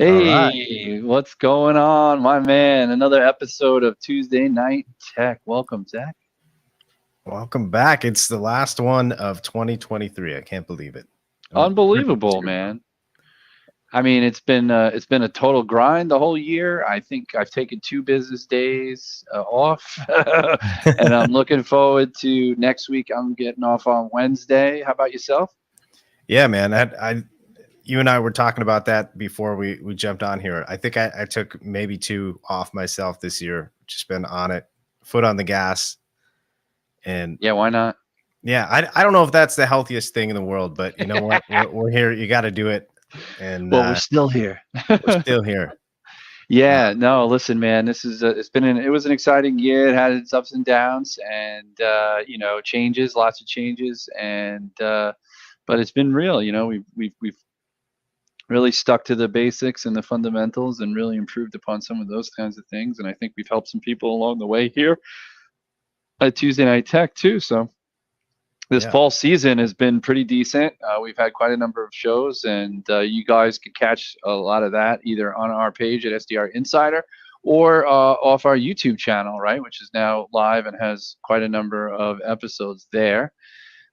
Hey, what's going on, my man? Another episode of Tuesday Night Tech. Welcome, Zach. Welcome back. It's the last one of 2023. I can't believe it. Unbelievable, man. I mean, it's been a total grind the whole year. I think I've taken 2 business days off, and I'm looking forward to next week. I'm getting off on Wednesday. How about yourself? Yeah, man. You and I were talking about that before we jumped on here. I think I took maybe 2 off myself this year. Just been on it, foot on the gas. And yeah, why not? Yeah, I don't know if that's the healthiest thing in the world, but you know what? we're here. You got to do it. And well, we're still here. We're still here. Yeah, no, listen, man, this is it was an exciting year. It had its ups and downs, and changes, lots of changes, and but it's been real. We've really stuck to the basics and the fundamentals, and really improved upon some of those kinds of things. And I think we've helped some people along the way here at Tuesday Night Tech too. So this fall season has been pretty decent. We've had quite a number of shows, and you guys can catch a lot of that either on our page at SDR Insider or off our YouTube channel, right, which is now live and has quite a number of episodes there.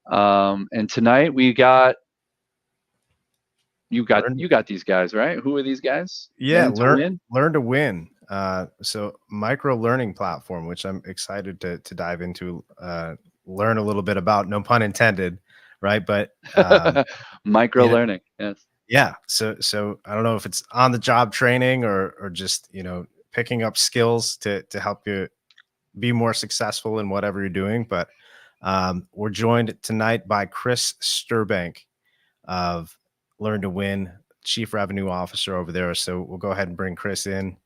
And tonight we got you got these guys, right? Who are these guys? Yeah, learn to win. So micro learning platform, which I'm excited to dive into. Learn a little bit about, no pun intended, right? But micro learning, yes. Yeah. So I don't know if it's on the job training or just picking up skills to help you be more successful in whatever you're doing. But we're joined tonight by Chris Sturbank of Learn to Win, Chief Revenue Officer over there. So we'll go ahead and bring Chris in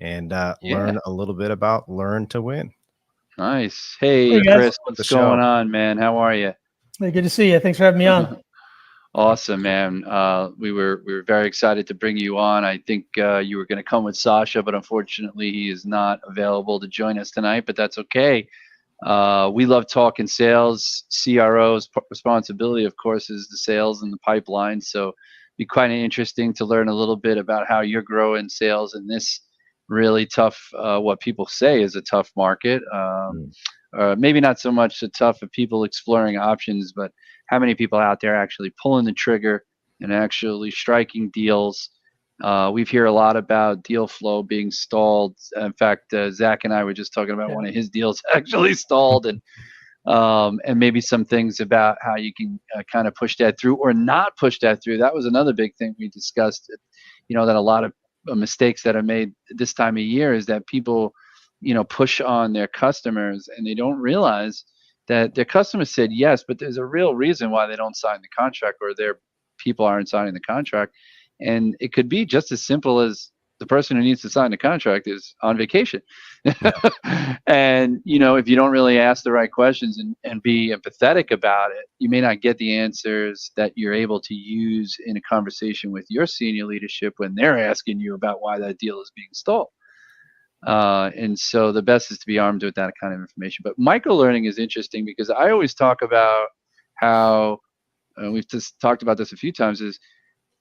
and learn a little bit about Learn to Win. Nice. Hey Chris, what's going on, man? How are you? Hey, good to see you. Thanks for having me on. Awesome, man. We were very excited to bring you on. I think you were going to come with Sasha, but unfortunately he is not available to join us tonight, but that's okay. We love talking sales. CRO's responsibility, of course, is the sales and the pipeline. So it'd be quite interesting to learn a little bit about how you're growing sales in this really tough, what people say is a tough market. Maybe not so much a tough of people exploring options, but how many people out there actually pulling the trigger and actually striking deals. We've heard a lot about deal flow being stalled. In fact, Zach and I were just talking about one of his deals actually stalled, and maybe some things about how you can kind of push that through or not push that through. That was another big thing we discussed. That a lot of mistakes that are made this time of year is that people, push on their customers, and they don't realize that their customers said yes, but there's a real reason why they don't sign the contract, or their people aren't signing the contract. And it could be just as simple as the person who needs to sign the contract is on vacation. And, if you don't really ask the right questions and be empathetic about it, you may not get the answers that you're able to use in a conversation with your senior leadership when they're asking you about why that deal is being stalled. And so the best is to be armed with that kind of information. But micro-learning is interesting because I always talk about how, we've just talked about this a few times, is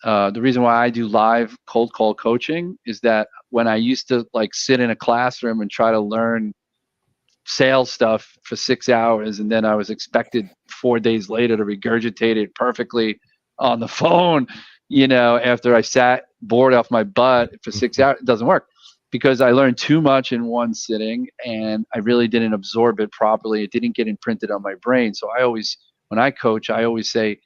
the reason why I do live cold call coaching is that when I used to sit in a classroom and try to learn sales stuff for 6 hours, and then I was expected 4 days later to regurgitate it perfectly on the phone, after I sat bored off my butt for 6 hours, it doesn't work because I learned too much in one sitting and I really didn't absorb it properly. It didn't get imprinted on my brain. So when I coach, I always say,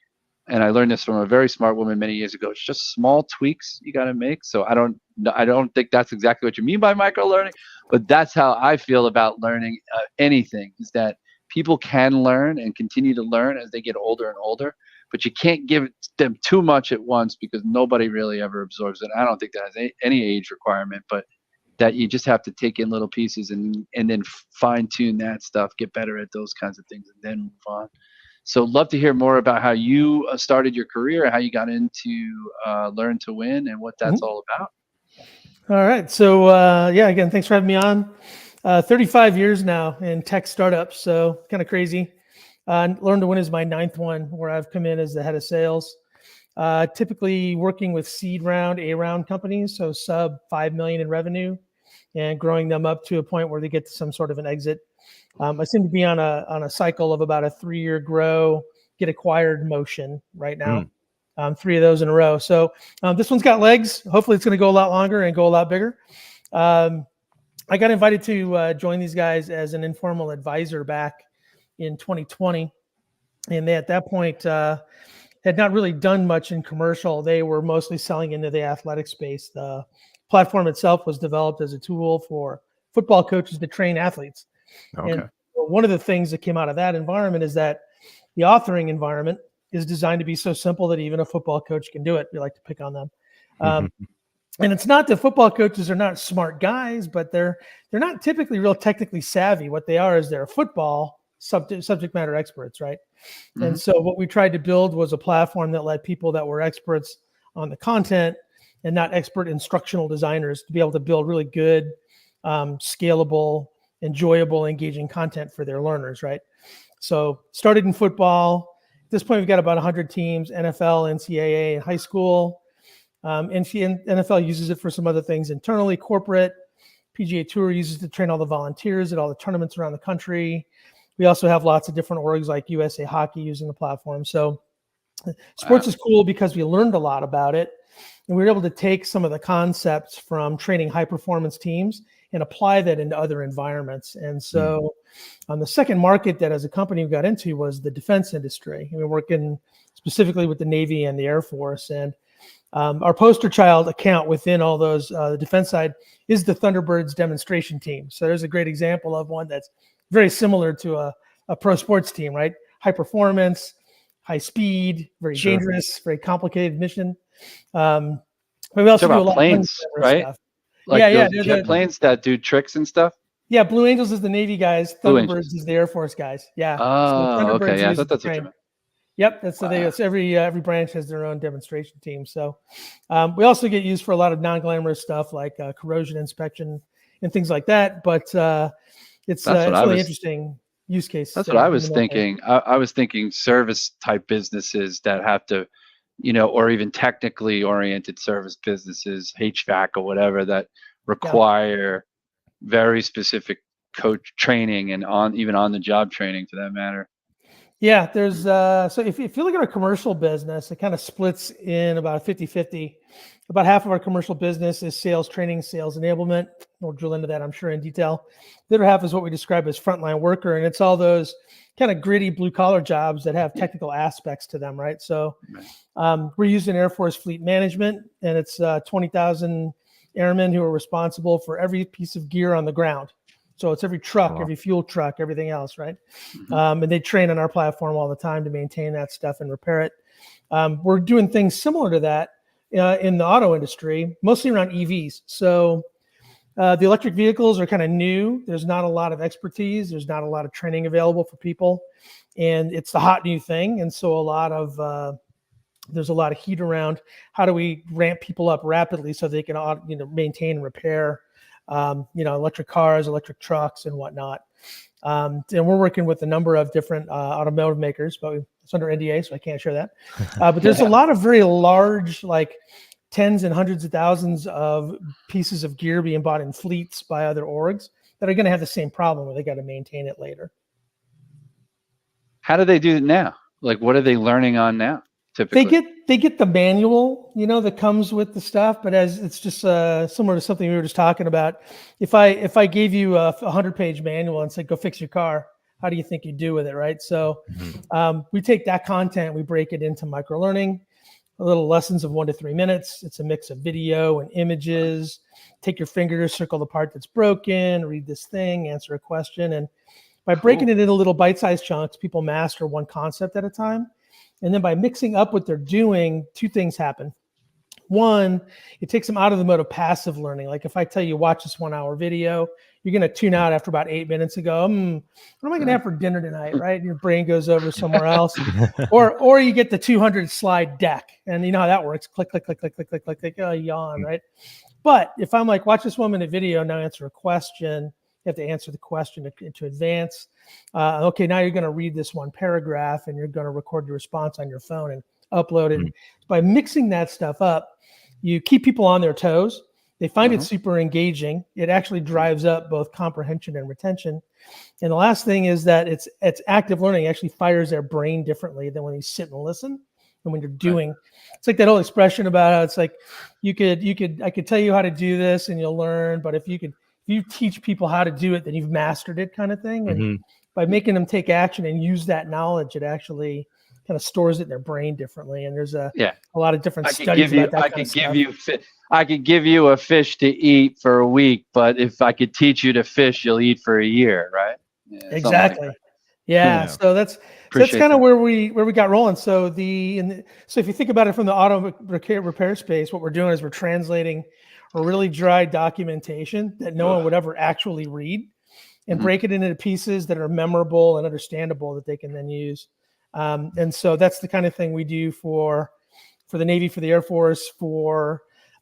and I learned this from a very smart woman many years ago. It's just small tweaks you got to make. So I don't think that's exactly what you mean by micro learning, but that's how I feel about learning anything. Is that people can learn and continue to learn as they get older and older, but you can't give them too much at once because nobody really ever absorbs it. I don't think that has any age requirement, but that you just have to take in little pieces and then fine tune that stuff, get better at those kinds of things, and then move on. So love to hear more about how you started your career and how you got into Learn to Win and what that's all about. All right. So again, thanks for having me on. 35 years now in tech startups, so kind of crazy. Learn to Win is my 9th one where I've come in as the head of sales. Typically working with seed round, A round companies, so sub 5 million in revenue, and growing them up to a point where they get to some sort of an exit. I seem to be on a cycle of about a 3-year grow, get acquired motion right now. 3 of those in a row. So this one's got legs. Hopefully it's going to go a lot longer and go a lot bigger. I got invited to join these guys as an informal advisor back in 2020. And they, at that point, had not really done much in commercial. They were mostly selling into the athletic space. The platform itself was developed as a tool for football coaches to train athletes. Okay. And one of the things that came out of that environment is that the authoring environment is designed to be so simple that even a football coach can do it. We like to pick on them. And it's not that football coaches are not smart guys, but they're not typically real technically savvy. What they are is they're football subject matter experts, right? And so what we tried to build was a platform that let people that were experts on the content and not expert instructional designers to be able to build really good, scalable, enjoyable, engaging content for their learners, right? So started in football. At this point, we've got about 100 teams, NFL, NCAA, and high school. NFL uses it for some other things internally, corporate. PGA Tour uses it to train all the volunteers at all the tournaments around the country. We also have lots of different orgs like USA Hockey using the platform. So sports is cool because we learned a lot about it. And we were able to take some of the concepts from training high performance teams and apply that into other environments. And so the second market that as a company we got into was the defense industry. And we're working specifically with the Navy and the Air Force. And our poster child account within all those, the defense side, is the Thunderbirds demonstration team. So there's a great example of one that's very similar to a pro sports team, right? High performance, high speed, very dangerous, very complicated mission. But we also do a lot planes, of right? stuff. Like those jet planes that do tricks and stuff. Yeah, Blue Angels is the Navy guys. Thunderbirds is the Air Force guys. Yeah. Oh, okay. Yeah, I thought that's what you meant. Yep, that's that's every branch has their own demonstration team. So we also get used for a lot of non-glamorous stuff like corrosion inspection and things like that. But it's really interesting use case. That's what I was thinking. I was thinking service type businesses that have to, or even technically oriented service businesses, HVAC or whatever, that require very specific coach training and even on the job training for that matter. Yeah, there's so if you look at our commercial business, it kind of splits in about 50-50. About half of our commercial business is sales training, sales enablement. We'll drill into that, I'm sure, in detail. The other half is what we describe as frontline worker, and it's all those kind of gritty blue collar jobs that have technical aspects to them, right? So we're using Air Force Fleet Management, and it's 20,000 airmen who are responsible for every piece of gear on the ground. So it's every truck, every fuel truck, everything else, right? And they train on our platform all the time to maintain that stuff and repair it. We're doing things similar to that in the auto industry, mostly around EVs. So the electric vehicles are kind of new. There's not a lot of expertise. There's not a lot of training available for people. And it's the hot new thing. And so there's a lot of heat around how do we ramp people up rapidly so they can maintain and repair electric cars, electric trucks, and whatnot. And we're working with a number of different automotive makers, but it's under NDA, so I can't share that. But there's a lot of very large, like tens and hundreds of thousands of pieces of gear being bought in fleets by other orgs that are going to have the same problem where they got to maintain it later. How do they do it now? Like, what are they learning on now? Typically, they get the manual, that comes with the stuff, but as it's just similar to something we were just talking about. If I gave you a 100-page manual and said go fix your car, How do you think you do with it, right? So Mhm. we take that content, we break it into micro learning, little lessons of 1 to 3 minutes. It's a mix of video and images. Take your finger, circle the part that's broken, read this thing, answer a question. And by breaking it into little bite-sized chunks, people master one concept at a time. And then by mixing up what they're doing, two things happen. One, it takes them out of the mode of passive learning. Like if I tell you watch this 1 hour video, you're going to tune out after about 8 minutes and go, what am I going to have for dinner tonight? Right? And your brain goes over somewhere else. Or you get the 200 slide deck, and you know how that works. Click, click, click, click, click, click, click, click, yawn, right? But if I'm like, watch this 1 minute video, now answer a question. You have to answer the question to advance. Okay, now you're going to read this one paragraph, and you're going to record your response on your phone and upload it. By mixing that stuff up, you keep people on their toes. They find it super engaging. It actually drives up both comprehension and retention. And the last thing is that it's active learning. It actually fires their brain differently than when you sit and listen. And when you're doing, it's like that old expression about how it's like I could tell you how to do this and you'll learn, but if you teach people how to do it, then you've mastered it, kind of thing. And by making them take action and use that knowledge, it actually kind of stores it in their brain differently. And there's a lot of different studies about that kind of stuff. I could give you a fish to eat for a week, but if I could teach you to fish, you'll eat for a year, right? Yeah, exactly. Like so that's kind of where we got rolling. So so if you think about it from the auto repair space, what we're doing is we're translating a really dry documentation that no one would ever actually read, and break it into pieces that are memorable and understandable that they can then use. And so that's the kind of thing we do for the Navy, for the Air Force,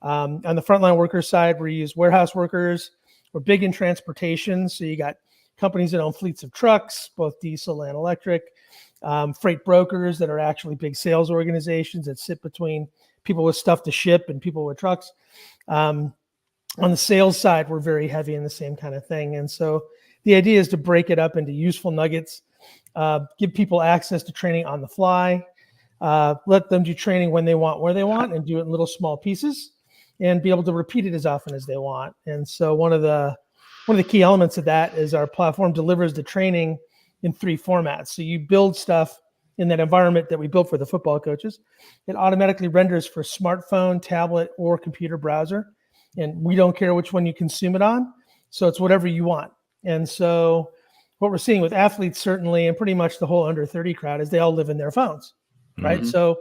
on the frontline worker side, we use warehouse workers. We're big in transportation. So you got companies that own fleets of trucks, both diesel and electric, freight brokers that are actually big sales organizations that sit between people with stuff to ship and people with trucks. On the sales side, we're very heavy in the same kind of thing. And so the idea is to break it up into useful nuggets, give people access to training on the fly, let them do training when they want, where they want, and do it in little small pieces, and be able to repeat it as often as they want. And so one of the key elements of that is our platform delivers the training in 3 formats. So you build stuff in that environment that we built for the football coaches. It automatically renders for smartphone, tablet, or computer browser. And we don't care which one you consume it on. So it's whatever you want. And so what we're seeing with athletes, certainly, and pretty much the whole under 30 crowd, is they all live in their phones, right? So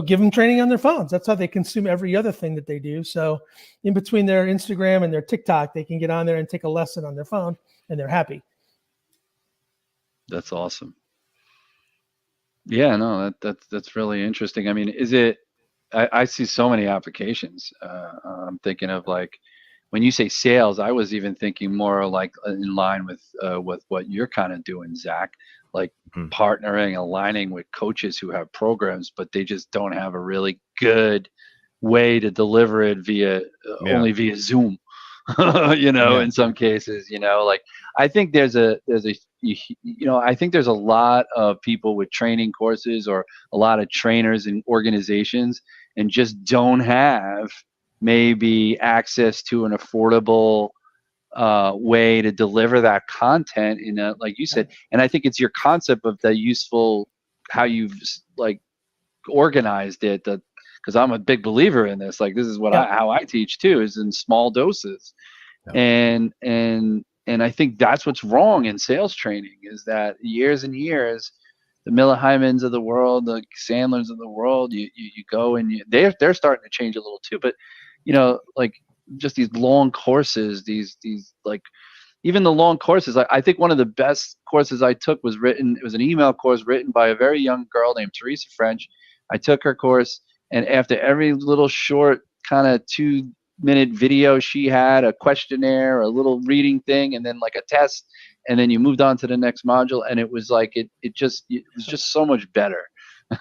give them training on their phones. That's how they consume every other thing that they do. So in between their Instagram and their TikTok, they can get on there and take a lesson on their phone, and they're happy. That's awesome. Yeah, no, that's really interesting. I mean, I see so many applications. I'm thinking of, like, when you say sales, I was even thinking more like in line with what you're kind of doing, Zach, like partnering, aligning with coaches who have programs, but they just don't have a really good way to deliver it only via Zoom. In some cases, like, I think there's a I think there's a lot of people with training courses or a lot of trainers in organizations and just don't have maybe access to an affordable way to deliver that content in a, like you said. And I think it's your concept of the useful, how you've like organized it, that, because I'm a big believer in this. Like, this is what how I teach too, is in small doses. And I think that's what's wrong in sales training, is that years and years, the Miller Hymans of the world, the Sandlers of the world, you go and they're starting to change a little too, but like, just these long courses, these like, even the long courses. I think one of the best courses I took was it was an email course written by a very young girl named Teresa French. I took her course, and after every little short kind of 2-minute video, she had a questionnaire, a little reading thing, and then like a test, and then you moved on to the next module, and it was like it was just so much better.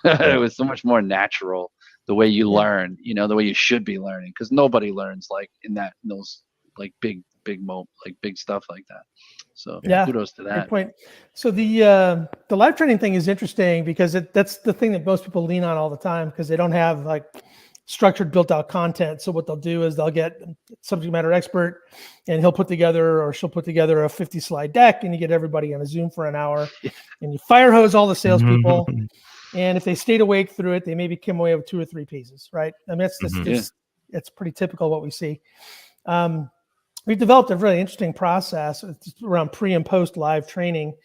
It was so much more natural, the way you learn, the way you should be learning, because nobody learns like in those like big stuff like that. So kudos to that. Good point. So the live training thing is interesting because that's the thing that most people lean on all the time, because they don't have like structured, built out content. So what they'll do is they'll get a subject matter expert, and he'll put together, or she'll put together, a 50 slide deck, and you get everybody on a Zoom for an hour, and you fire hose all the salespeople. And if they stayed awake through it, they maybe came away with 2 or 3 pieces, right? I mean, it's pretty typical what we see. We've developed a really interesting process around pre and post live training.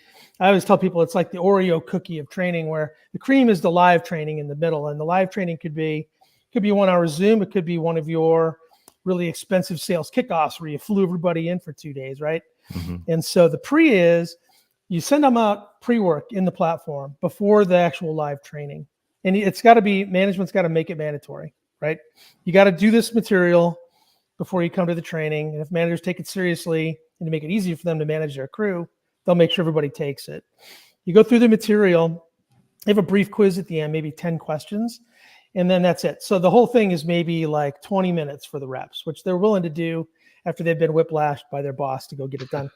I always tell people it's like the Oreo cookie of training, where the cream is the live training in the middle, and the live training could be 1 hour Zoom. It could be one of your really expensive sales kickoffs where you flew everybody in for 2 days, right? And so the pre is you send them out pre-work in the platform before the actual live training, and it's got to be, management's got to make it mandatory, right? You got to do this material before you come to the training. And if managers take it seriously and to make it easy for them to manage their crew, they'll make sure everybody takes it. You go through the material, you have a brief quiz at the end, maybe 10 questions, and then that's it. So the whole thing is maybe like 20 minutes for the reps, which they're willing to do after they've been whiplashed by their boss to go get it done.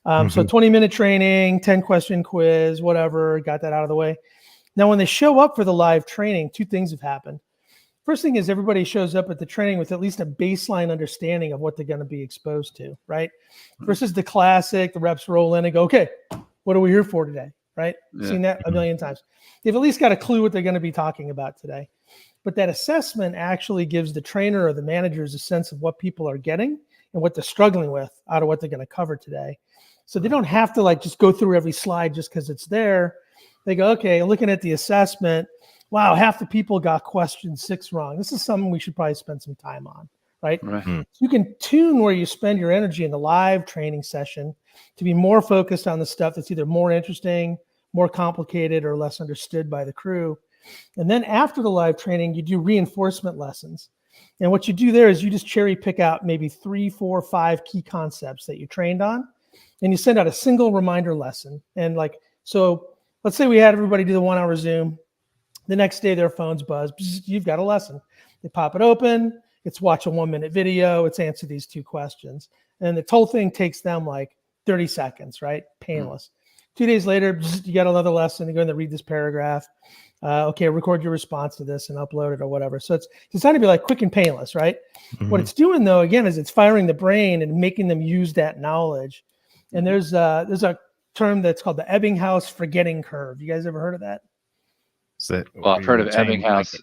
So 20-minute training, 10-question quiz, whatever, got that out of the way. Now, when they show up for the live training, 2 things have happened. First thing is everybody shows up at the training with at least a baseline understanding of what they're going to be exposed to, right? Versus the classic, the reps roll in and go, okay, what are we here for today, right? Yeah. Seen that a million times. They've at least got a clue what they're going to be talking about today. But that assessment actually gives the trainer or the managers a sense of what people are getting and what they're struggling with out of what they're going to cover today. So they don't have to like just go through every slide just because it's there. They go, okay, looking at the assessment, wow, half the people got question 6 wrong. This is something we should probably spend some time on, right? So you can tune where you spend your energy in the live training session to be more focused on the stuff that's either more interesting, more complicated, or less understood by the crew. And then after the live training, you do reinforcement lessons. And what you do there is you just cherry pick out maybe 3, 4, 5 key concepts that you trained on, and you send out a single reminder lesson. And like, so let's say we had everybody do the 1 hour Zoom. The next day, their phones buzz. You've got a lesson. They pop it open. It's watch a 1-minute video. It's answer these 2 questions. And the whole thing takes them like 30 seconds, right? Painless. 2 days later, you got another lesson. You go in and read this paragraph. Okay, record your response to this and upload it or whatever. So it's designed to be like quick and painless, right? What it's doing though, again, is it's firing the brain and making them use that knowledge. And there's a term that's called the Ebbinghaus forgetting curve. You guys ever heard of that? Well, I've heard of Ebbinghaus. Like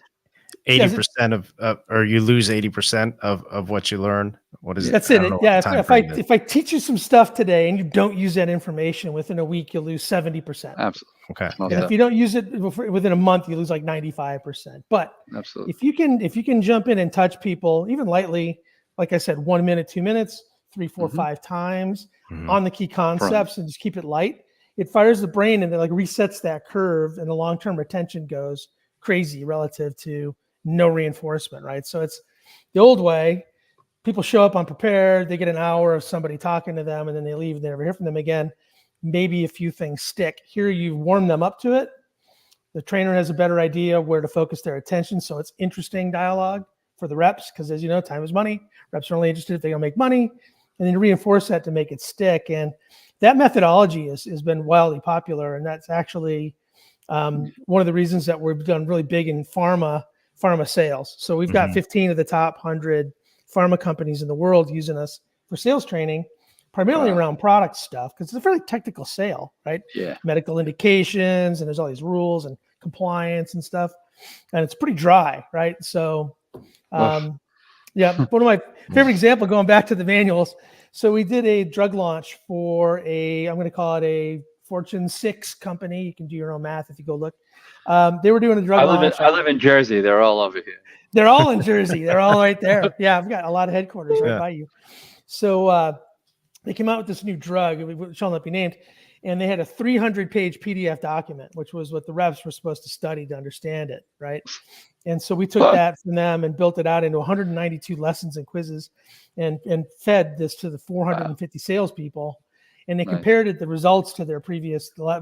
80% of or you lose 80% of what you learn. What is it? That's it. Yeah. If I teach you some stuff today and you don't use that information within a week, you'll lose 70%. Absolutely. Okay. And if you don't use it within a month, you lose like 95%. But absolutely, if you can jump in and touch people even lightly, like I said, 1 minute, 2 minutes, 3, 4, 5 times on the key concepts, and just keep it light, it fires the brain and it like resets that curve, and the long-term retention goes crazy relative to no reinforcement, right? So it's the old way. People show up unprepared, they get an hour of somebody talking to them, and then they leave and they never hear from them again. Maybe a few things stick. Here you warm them up to it. The trainer has a better idea where to focus their attention, so it's interesting dialogue for the reps, because as you know, time is money. Reps are only interested if they're going to make money, and then you reinforce that to make it stick. And that methodology has been wildly popular, and that's actually one of the reasons that we've done really big in pharma sales. So we've got 15 of the top 100 pharma companies in the world using us for sales training, primarily around product stuff, because it's a fairly technical sale, right? Yeah. Medical indications, and there's all these rules and compliance and stuff, and it's pretty dry, right? So, yeah, one of my favorite example, going back to the manuals. So we did a drug launch for I'm going to call it a Fortune 6 company. You can do your own math if you go look. They were doing a drug launch. I live in Jersey. They're all over here. They're all in Jersey. They're all right there. Yeah, I've got a lot of headquarters right by you. So they came out with this new drug, which shall not be named, and they had a 300-page PDF document, which was what the reps were supposed to study to understand it, right? And so we took that from them and built it out into 192 lessons and quizzes, and fed this to the 450 salespeople. And they compared the results to their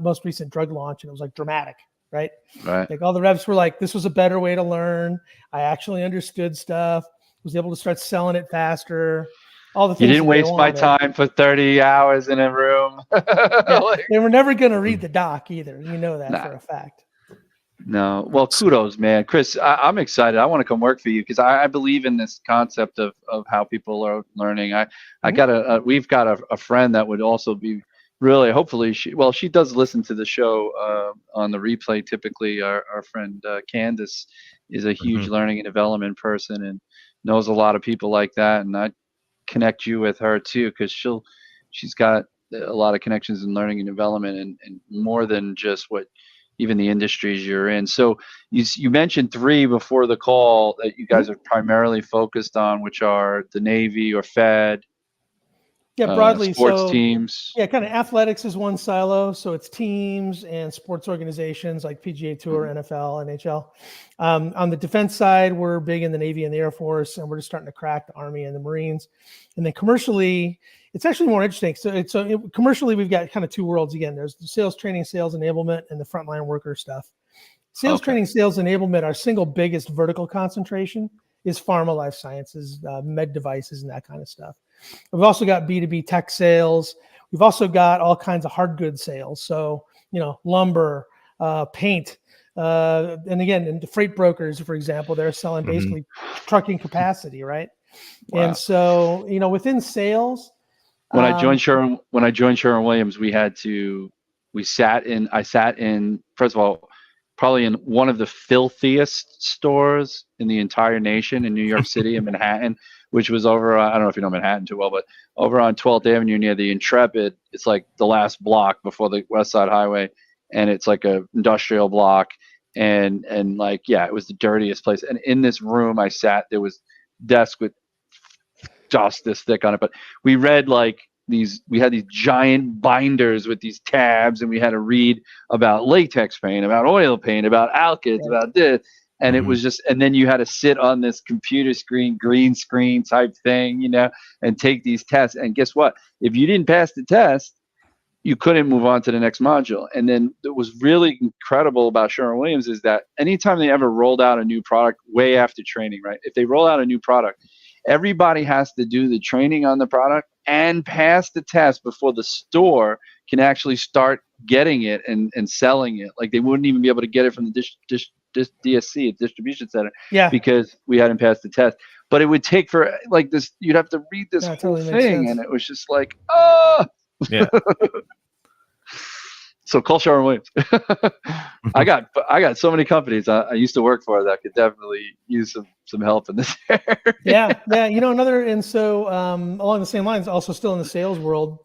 most recent drug launch, and it was like dramatic, right? Like all the reps were like, this was a better way to learn. I actually understood stuff, was able to start selling it faster. All the things you didn't waste my time for 30 hours in a room. They were never going to read the doc either. You know that for a fact. No, well, kudos, man, Chris. I'm excited. I want to come work for you because I believe in this concept of how people are learning. I Mhm. got we've got a friend that would also be really, hopefully she does listen to the show on the replay. Typically, our friend Candace is a huge Mhm. learning and development person and knows a lot of people like that. And I connect you with her too because she's got a lot of connections in learning and development and more than just what even the industries you're in. So you mentioned three before the call that you guys Mhm. are primarily focused on, which are the Navy or Fed, Yeah, broadly. sports So teams. yeah, kind of athletics is one silo. So it's teams and sports organizations like PGA Tour, Mhm. NFL, NHL. On the defense side, we're big in the Navy and the Air Force, and we're just starting to crack the Army and the Marines. And then commercially, it's actually more interesting. Commercially, we've got kind of two worlds again. There's the sales training, sales enablement, and the frontline worker stuff. Sales Okay. training, sales enablement, our single biggest vertical concentration is pharma, life sciences, med devices, and that kind of stuff. We've also got B2B tech sales. We've also got all kinds of hard goods sales. So, lumber, paint, and again, and the freight brokers, for example, they're selling Mhm. basically trucking capacity, right? And Wow. so, within sales, um, When I joined Sherwin Williams, I sat in, first of all, probably in one of the filthiest stores in the entire nation in New York City in Manhattan, which was over, I don't know if you know Manhattan too well, but over on 12th Avenue near the Intrepid. It's like the last block before the West Side Highway. And it's like a industrial block. And like, yeah, it was the dirtiest place. And in this room I sat, there was desk with dust this thick on it. But we read like we had these giant binders with these tabs, and we had to read about latex paint, about oil paint, about alkyds, right. about this. And it Mhm. was just, and then you had to sit on this computer screen, green screen type thing, and take these tests. And guess what? If you didn't pass the test, you couldn't move on to the next module. And then what was really incredible about Sherwin Williams is that anytime they ever rolled out a new product way after training, right? If they roll out a new product, everybody has to do the training on the product and pass the test before the store can actually start getting it and selling it. Like they wouldn't even be able to get it from the DSC, distribution center, Yeah, because we hadn't passed the test. But it would take for like this, you'd have to read this no, it whole totally makes thing. And sense. it was just like, oh, Yeah. so call Sherwin Williams. I got so many companies I used to work for that could definitely use some help in this area. Yeah, yeah. Another, and so along the same lines, also still in the sales world,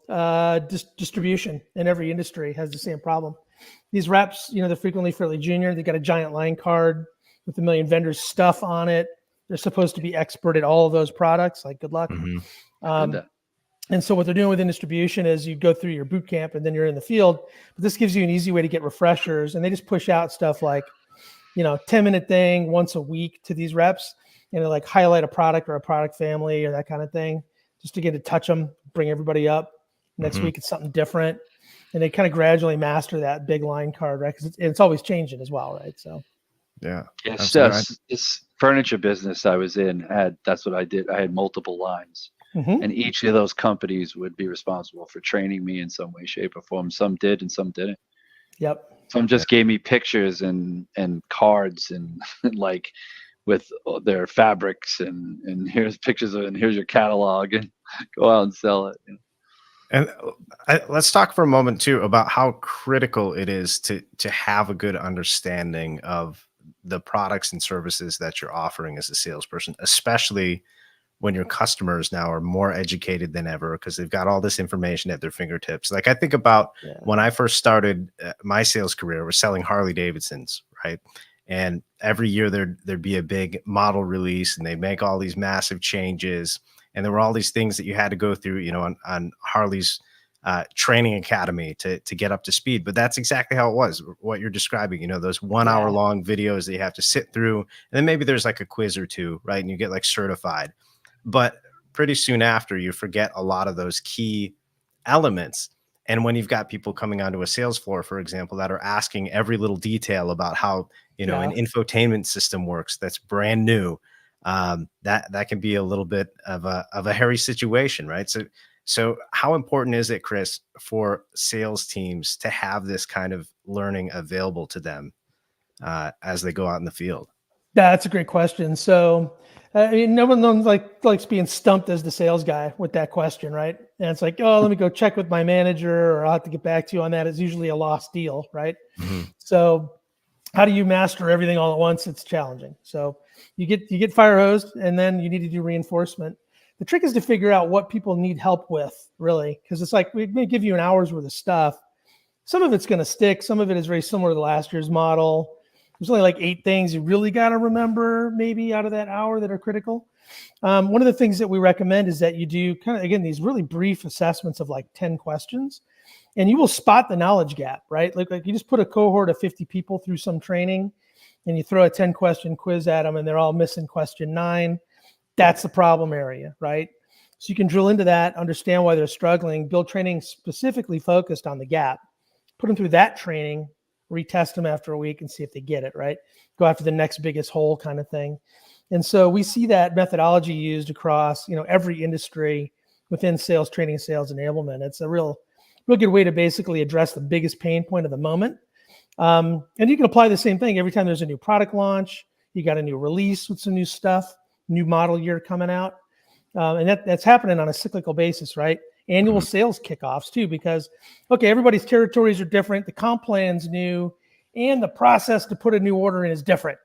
distribution in every industry has the same problem. These reps, they're frequently fairly junior. They got a giant line card with a million vendors stuff on it. They're supposed to be expert at all of those products. Like, good luck. Mhm. Did Um, that. and so what they're doing within distribution is you go through your boot camp and then you're in the field. But this gives you an easy way to get refreshers, and they just push out stuff like 10-minute thing once a week to these reps, like highlight a product or a product family or that kind of thing, just to get to touch them, bring everybody up. Next Mhm. week it's something different, and they kind of gradually master that big line card, right? Because it's always changing as well, right? So Yeah. Yes, Absolutely. yes. This furniture business I was in that's what I did. I had multiple lines. mm-hmm. And each of those companies would be responsible for training me in some way, shape, or form. Some did and some didn't. Yep. Some Yeah. just gave me pictures and cards and like with their fabrics and here's pictures of it and here's your catalog and go out and sell it. And let's talk for a moment too about how critical it is to have a good understanding of the products and services that you're offering as a salesperson, especially when your customers now are more educated than ever because they've got all this information at their fingertips. Like I think about Yeah. when I first started my sales career, was selling Harley Davidsons, right? And every year there'd be a big model release, and they'd make all these massive changes, and there were all these things that you had to go through, on Harley's training academy to get up to speed. But that's exactly how it was. What you're describing, those 1 hour Yeah. long videos that you have to sit through, and then maybe there's like a quiz or two, right? And you get like certified. But pretty soon after, you forget a lot of those key elements. And when you've got people coming onto a sales floor, for example, that are asking every little detail about how an Yeah. infotainment system works that's brand new, that can be a little bit of a hairy situation, right? So how important is it, Chris, for sales teams to have this kind of learning available to them as they go out in the field? That's a great question. So, I mean, no one likes being stumped as the sales guy with that question, right? And it's like, oh, let me go check with my manager, or I'll have to get back to you on that. It's usually a lost deal, right? Mm-hmm. So, how do you master everything all at once? It's challenging. So, you get fire hosed, and then you need to do reinforcement. The trick is to figure out what people need help with, really, because it's like we may give you an hour's worth of stuff. Some of it's going to stick. Some of it is very similar to last year's model. There's only like 8 things you really got to remember maybe out of that hour that are critical. One of the things that we recommend is that you do kind of, again, these really brief assessments of like 10 questions, and you will spot the knowledge gap, right? Like you just put a cohort of 50 people through some training and you throw a 10-question quiz at them and they're all missing question 9. That's the problem area, right? So you can drill into that, understand why they're struggling, build training specifically focused on the gap, put them through that training, retest them after a week and see if they get it, right? Go after the next biggest hole kind of thing. And so we see that methodology used across, every industry within sales training, sales enablement. It's a real good way to basically address the biggest pain point of the moment. And you can apply the same thing every time there's a new product launch, you got a new release with some new stuff, new model year coming out. And that's happening on a cyclical basis, right? Annual sales kickoffs too, because, okay, everybody's territories are different. The comp plan's new and the process to put a new order in is different.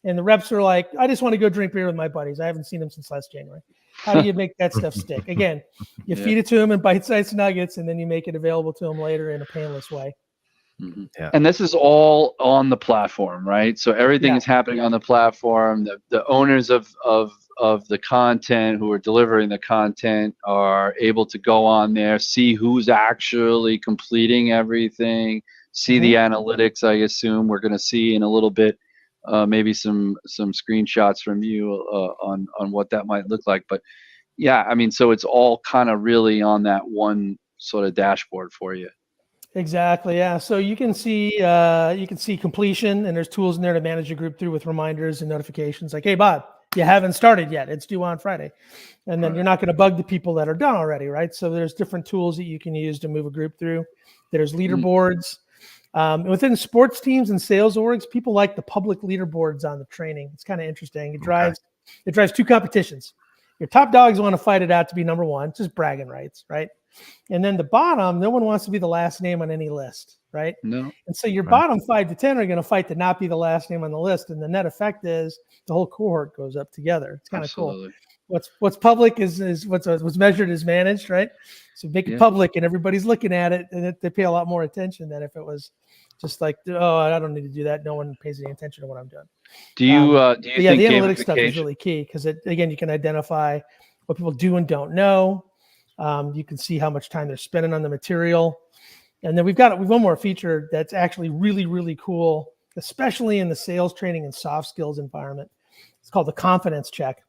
And the reps are like, I just want to go drink beer with my buddies. I haven't seen them since last January. How do you make that stuff stick? Again, you feed it to them in bite-sized nuggets, and then you make it available to them later in a painless way. Mm-hmm. Yeah. And this is all on the platform, right? So everything is happening on the platform. The owners of the content who are delivering the content are able to go on there, see who's actually completing everything, see the analytics. I assume we're going to see in a little bit, maybe some screenshots from you on what that might look like. But yeah, I mean, so it's all kind of really on that one sort of dashboard for you. Exactly. Yeah. So you can see completion, and there's tools in there to manage your group through with reminders and notifications like, hey, Bob, you haven't started yet. It's due on Friday. And then you're not going to bug the people that are done already, right? So there's different tools that you can use to move a group through. There's leaderboards. Within sports teams and sales orgs, people like the public leaderboards on the training. It's kind of interesting. It drives 2 competitions. Your top dogs want to fight it out to be number 1, just bragging rights, right? And then the bottom, no one wants to be the last name on any list, right? No. And so your bottom 5 to 10 are going to fight to not be the last name on the list. And the net effect is the whole cohort goes up together. It's kind of cool. What's public is what's measured is managed, right? So make it public and everybody's looking at it, and they pay a lot more attention than if it was just like, oh, I don't need to do that. No one pays any attention to what I'm doing. Do you think the analytics stuff is really key because again, you can identify what people do and don't know. You can see how much time they're spending on the material. And then we've one more feature that's actually really, really cool, especially in the sales training and soft skills environment. It's called the confidence check.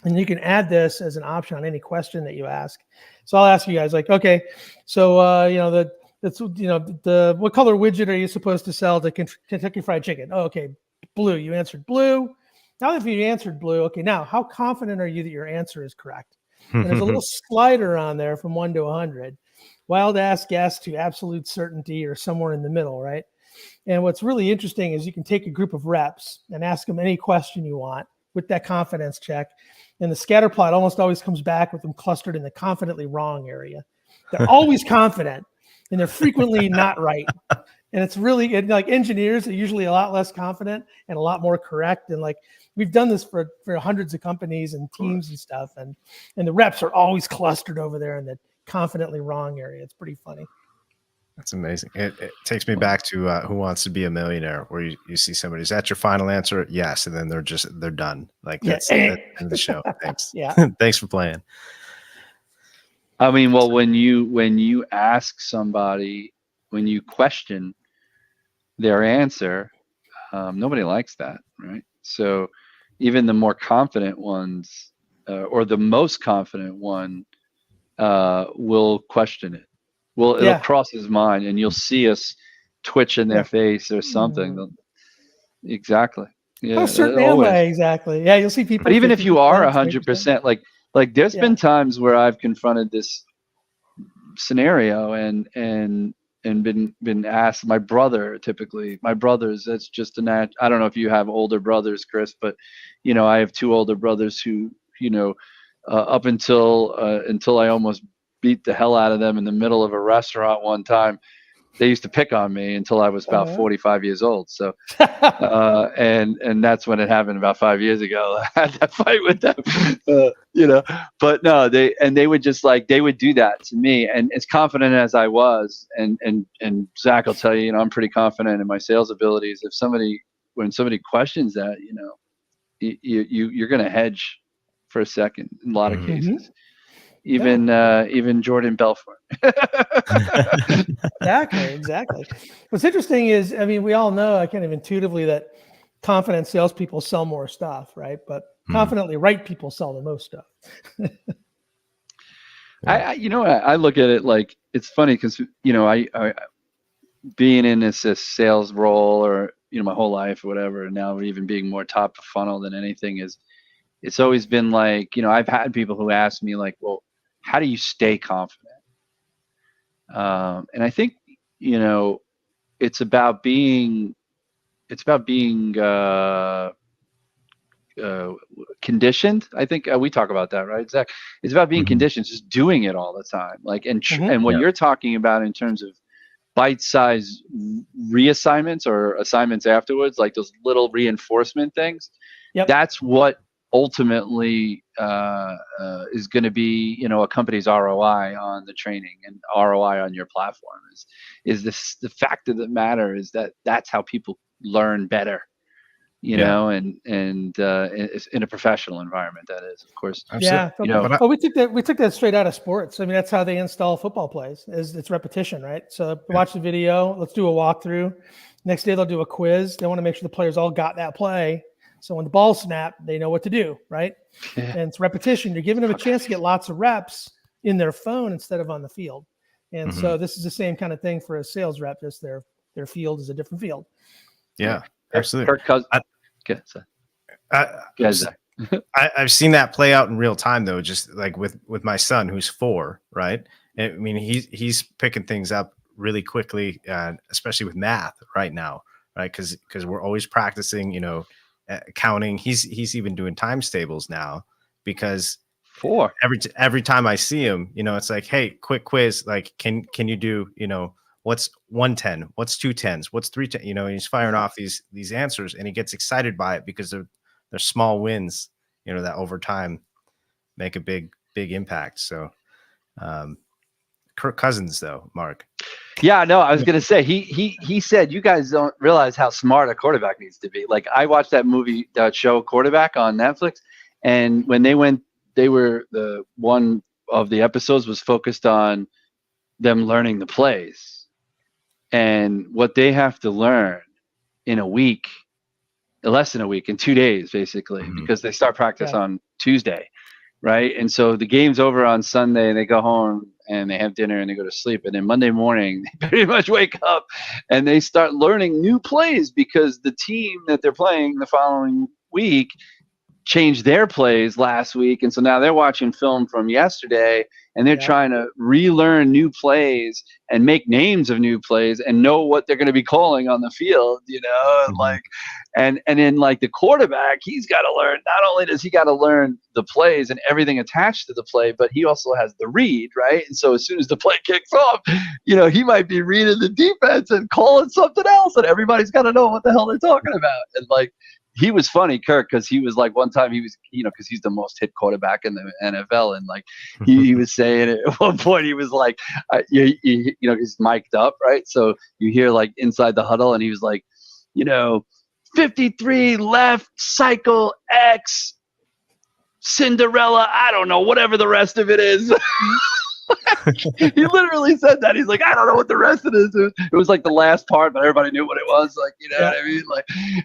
And you can add this as an option on any question that you ask. So I'll ask you guys like, okay, so, what color widget are you supposed to sell to Kentucky Fried Chicken? Oh, okay, blue. You answered blue. Now that you answered blue, okay, now how confident are you that your answer is correct? And there's a little slider on there from 1 to 100. Wild ass guess to absolute certainty or somewhere in the middle, right? And what's really interesting is you can take a group of reps and ask them any question you want with that confidence check. And the scatter plot almost always comes back with them clustered in the confidently wrong area. They're always confident and they're frequently not right. And it's really like engineers are usually a lot less confident and a lot more correct. And like we've done this for hundreds of companies and teams and stuff. And the reps are always clustered over there in the confidently wrong area. It's pretty funny. That's amazing. It takes me back to Who Wants to Be a Millionaire, where you see somebody, is that your final answer? Yes. And then they're done. Like that's the end of the show. Thanks. Yeah. Thanks for playing. I mean, well, when you ask somebody, when you question their answer, nobody likes that, right? So even the more confident ones or the most confident one will question it. Well, it'll cross his mind and you'll see us twitch in their face or something. Exactly. Yeah. How certain am I? Exactly. Yeah. You'll see people. But even if you are 100%, like there's been times where I've confronted this scenario and been asked. My brother, typically, my brothers, that's just I don't know if you have older brothers, Chris, but I have two older brothers who, up until I almost beat the hell out of them in the middle of a restaurant one time. They used to pick on me until I was about 45 years old. So, and that's when it happened about 5 years ago. I had that fight with them, but no, they would just they would do that to me. And as confident as I was, and Zach will tell you, I'm pretty confident in my sales abilities. When somebody questions that, you're going to hedge for a second in a lot of cases. Even Jordan Belfort. Exactly. What's interesting is, we all know, kind of intuitively, that confident salespeople sell more stuff, right? But confidently right people sell the most stuff. I look at it like, it's funny because I being in this sales role, or my whole life or whatever, and now even being more top of funnel than anything, it's always been like, I've had people who ask me like, well, how do you stay confident? And I think, it's about being conditioned. I think we talk about that, right, Zach? It's about being conditioned, just doing it all the time. And what you're talking about in terms of bite-sized reassignments or assignments afterwards, like those little reinforcement things. That's what ultimately is going to be, a company's ROI on the training and ROI on your platform. Is this the fact of the matter is that's how people learn better, and in a professional environment, that is, of course. We took that straight out of sports. That's how they install football plays. It's repetition, right? So watch the video. Let's do a walkthrough. Next day they'll do a quiz. They want to make sure the players all got that play. So when the ball snapped, they know what to do, right? And it's repetition. You're giving them a chance to get lots of reps in their phone instead of on the field. And so this is the same kind of thing for a sales rep. Just their field is a different field. Yeah, absolutely. I've seen that play out in real time, though, just like with my son, who's 4, right? He's picking things up really quickly, especially with math right now, right? Because we're always practicing, counting. He's even doing times tables now, because every time I see him, it's like, hey, quick quiz, like can you do, what's 110, what's 210s, what's 310, he's firing off these answers, and he gets excited by it because they're small wins, that over time make a big impact. So Kirk Cousins, though, Mark. Yeah, no, I was going to say, he said, you guys don't realize how smart a quarterback needs to be. Like, I watched that show Quarterback on Netflix, and when the one of the episodes was focused on them learning the plays and what they have to learn in a week, less than a week, in 2 days, basically, because they start practice on Tuesday. Right. And so the game's over on Sunday, and they go home and they have dinner and they go to sleep. And then Monday morning, they pretty much wake up and they start learning new plays, because the team that they're playing the following week changed their plays last week. And so now they're watching film from yesterday, and they're trying to relearn new plays and make names of new plays and know what they're going to be calling on the field, and then like the quarterback, he's got to learn, not only does he got to learn the plays and everything attached to the play, but he also has the read, right? And so as soon as the play kicks off, he might be reading the defense and calling something else, and everybody's got to know what the hell they're talking about. And he was funny, Kirk, because he was like, one time he was, because he's the most hit quarterback in the NFL. And he was saying at one point, he was like, he's mic'd up, right? So you hear inside the huddle, and he was like, 53 left, cycle X, Cinderella, I don't know, whatever the rest of it is. He literally said that. He's like, I don't know what the rest of it is. It was like the last part, but everybody knew what it was. What I mean?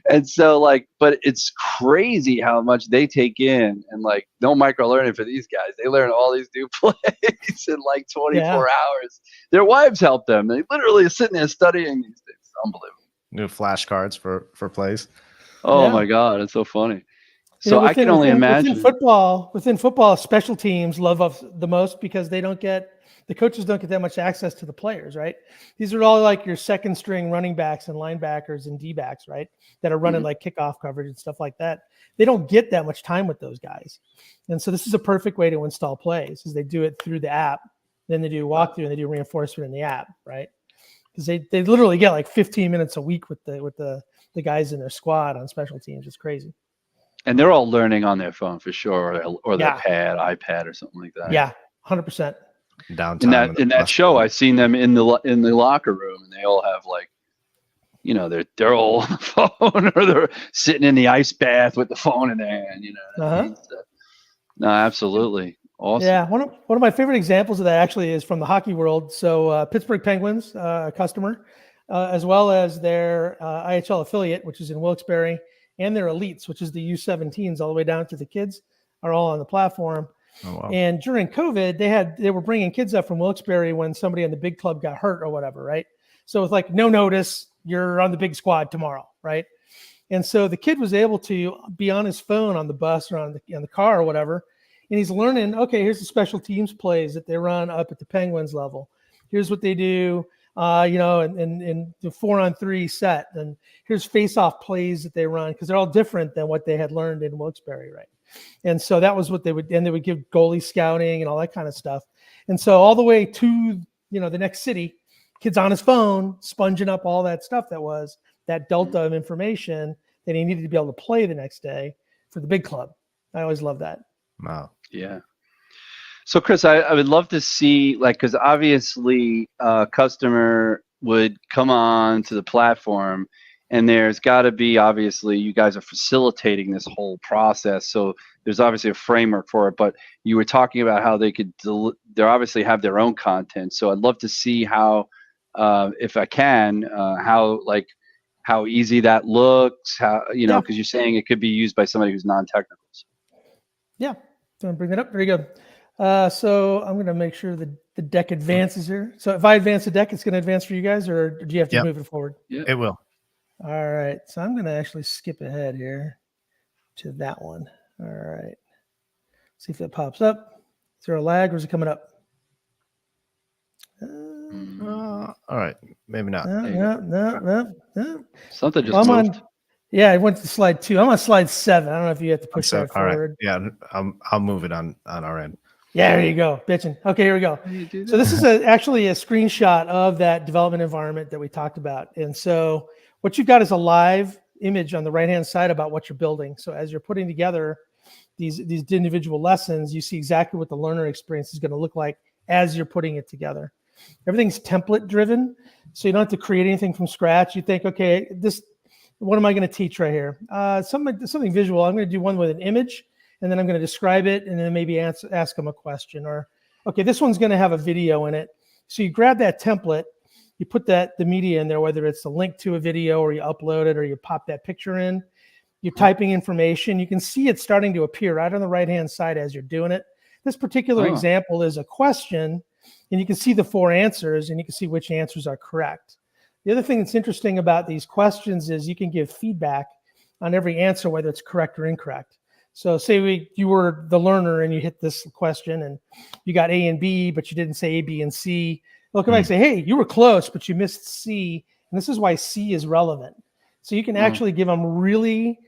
And so but it's crazy how much they take in, and no micro learning for these guys. They learn all these new plays in 24 hours. Their wives help them. They literally are sitting there studying these things. Unbelievable. New flashcards for plays. Oh my God. It's so funny. So I can only imagine. Within football, special teams love us the most because the coaches don't get that much access to the players, right? These are all like your second string running backs and linebackers and D backs, right? That are running like kickoff coverage and stuff like that. They don't get that much time with those guys. And so this is a perfect way to install plays, is they do it through the app. Then they do walkthrough and they do reinforcement in the app, right? Because they literally get like 15 minutes a week with the guys in their squad on special teams. It's crazy. And they're all learning on their phone for sure, or their iPad or something like that. Yeah, 100%. Downtime in that show, I've seen them in the locker room, and they all have like, you know, they're all on the phone, or they're sitting in the ice bath with the phone in their hand. You know what I mean? So, no, absolutely awesome. Yeah, one of my favorite examples of that actually is from the hockey world. So Pittsburgh Penguins, a customer, as well as their IHL affiliate, which is in Wilkes-Barre, and their elites, which is the U17s all the way down to the kids, are all on the platform. Oh, wow. And during COVID, they were bringing kids up from Wilkes-Barre when somebody on the big club got hurt or whatever, right? So it's like no notice, you're on the big squad tomorrow, right? And so the kid was able to be on his phone on the bus or on the car or whatever, and he's learning, okay, here's the special teams plays that they run up at the Penguins level. Here's what they do, in the 4-on-3 set, and here's face-off plays that they run, because they're all different than what they had learned in Wilkes-Barre, right? And so that was what they would give goalie scouting and all that kind of stuff. And so all the way to, the next city, kid's on his phone, sponging up all that stuff that was that delta of information that he needed to be able to play the next day for the big club. I always love that. Wow. Yeah. So Chris, I would love to see, like, because obviously a customer would come on to the platform, and there's got to be, obviously, you guys are facilitating this whole process. So there's obviously a framework for it, but you were talking about how they they obviously have their own content. So I'd love to see how, if I can, how easy that looks, because you're saying it could be used by somebody who's non-technical. Yeah. So I'm bring that up. Very good. So I'm going to make sure the deck advances here. So if I advance the deck, it's going to advance for you guys, or do you have to move it forward? Yeah. It will. All right. So I'm going to actually skip ahead here to that one. All right. See if that pops up. Is there a lag, or is it coming up? All right. Maybe not. No. Something just moved. Yeah, I went to slide 2. I'm on slide 7. I don't know if you have to push that forward. Right. Yeah, I'll move it on our end. Yeah, there you go, bitching. Okay, here we go. So this is actually a screenshot of that development environment that we talked about. And so what you've got is a live image on the right-hand side about what you're building. So as you're putting together these individual lessons, you see exactly what the learner experience is going to look like as you're putting it together. Everything's template driven, so you don't have to create anything from scratch. You think, okay, what am I going to teach right here? Something visual. I'm going to do one with an image, and then I'm going to describe it, and then maybe ask them a question. Or, okay, this one's going to have a video in it. So you grab that template, you put the media in there, whether it's a link to a video or you upload it or you pop that picture in. You're typing information. You can see it starting to appear right on the right-hand side as you're doing it. This particular example is a question, and you can see the 4 answers, and you can see which answers are correct. The other thing that's interesting about these questions is you can give feedback on every answer, whether it's correct or incorrect. So say you were the learner and you hit this question and you got A and B, but you didn't say A, B, and C. They'll come back and say, hey, you were close, but you missed C. And this is why C is relevant. So you can actually give them really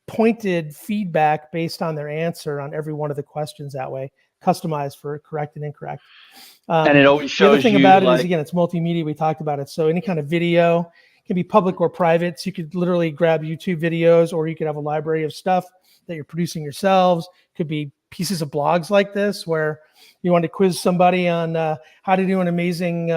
pointed feedback based on their answer on every one of the questions that way, customized for correct and incorrect. And it always shows the other thing about it is, again, it's multimedia. We talked about it. So any kind of video can be public or private. So you could literally grab YouTube videos, or you could have a library of stuff that you're producing yourselves. Could be pieces of blogs like this where you want to quiz somebody on how to do an amazing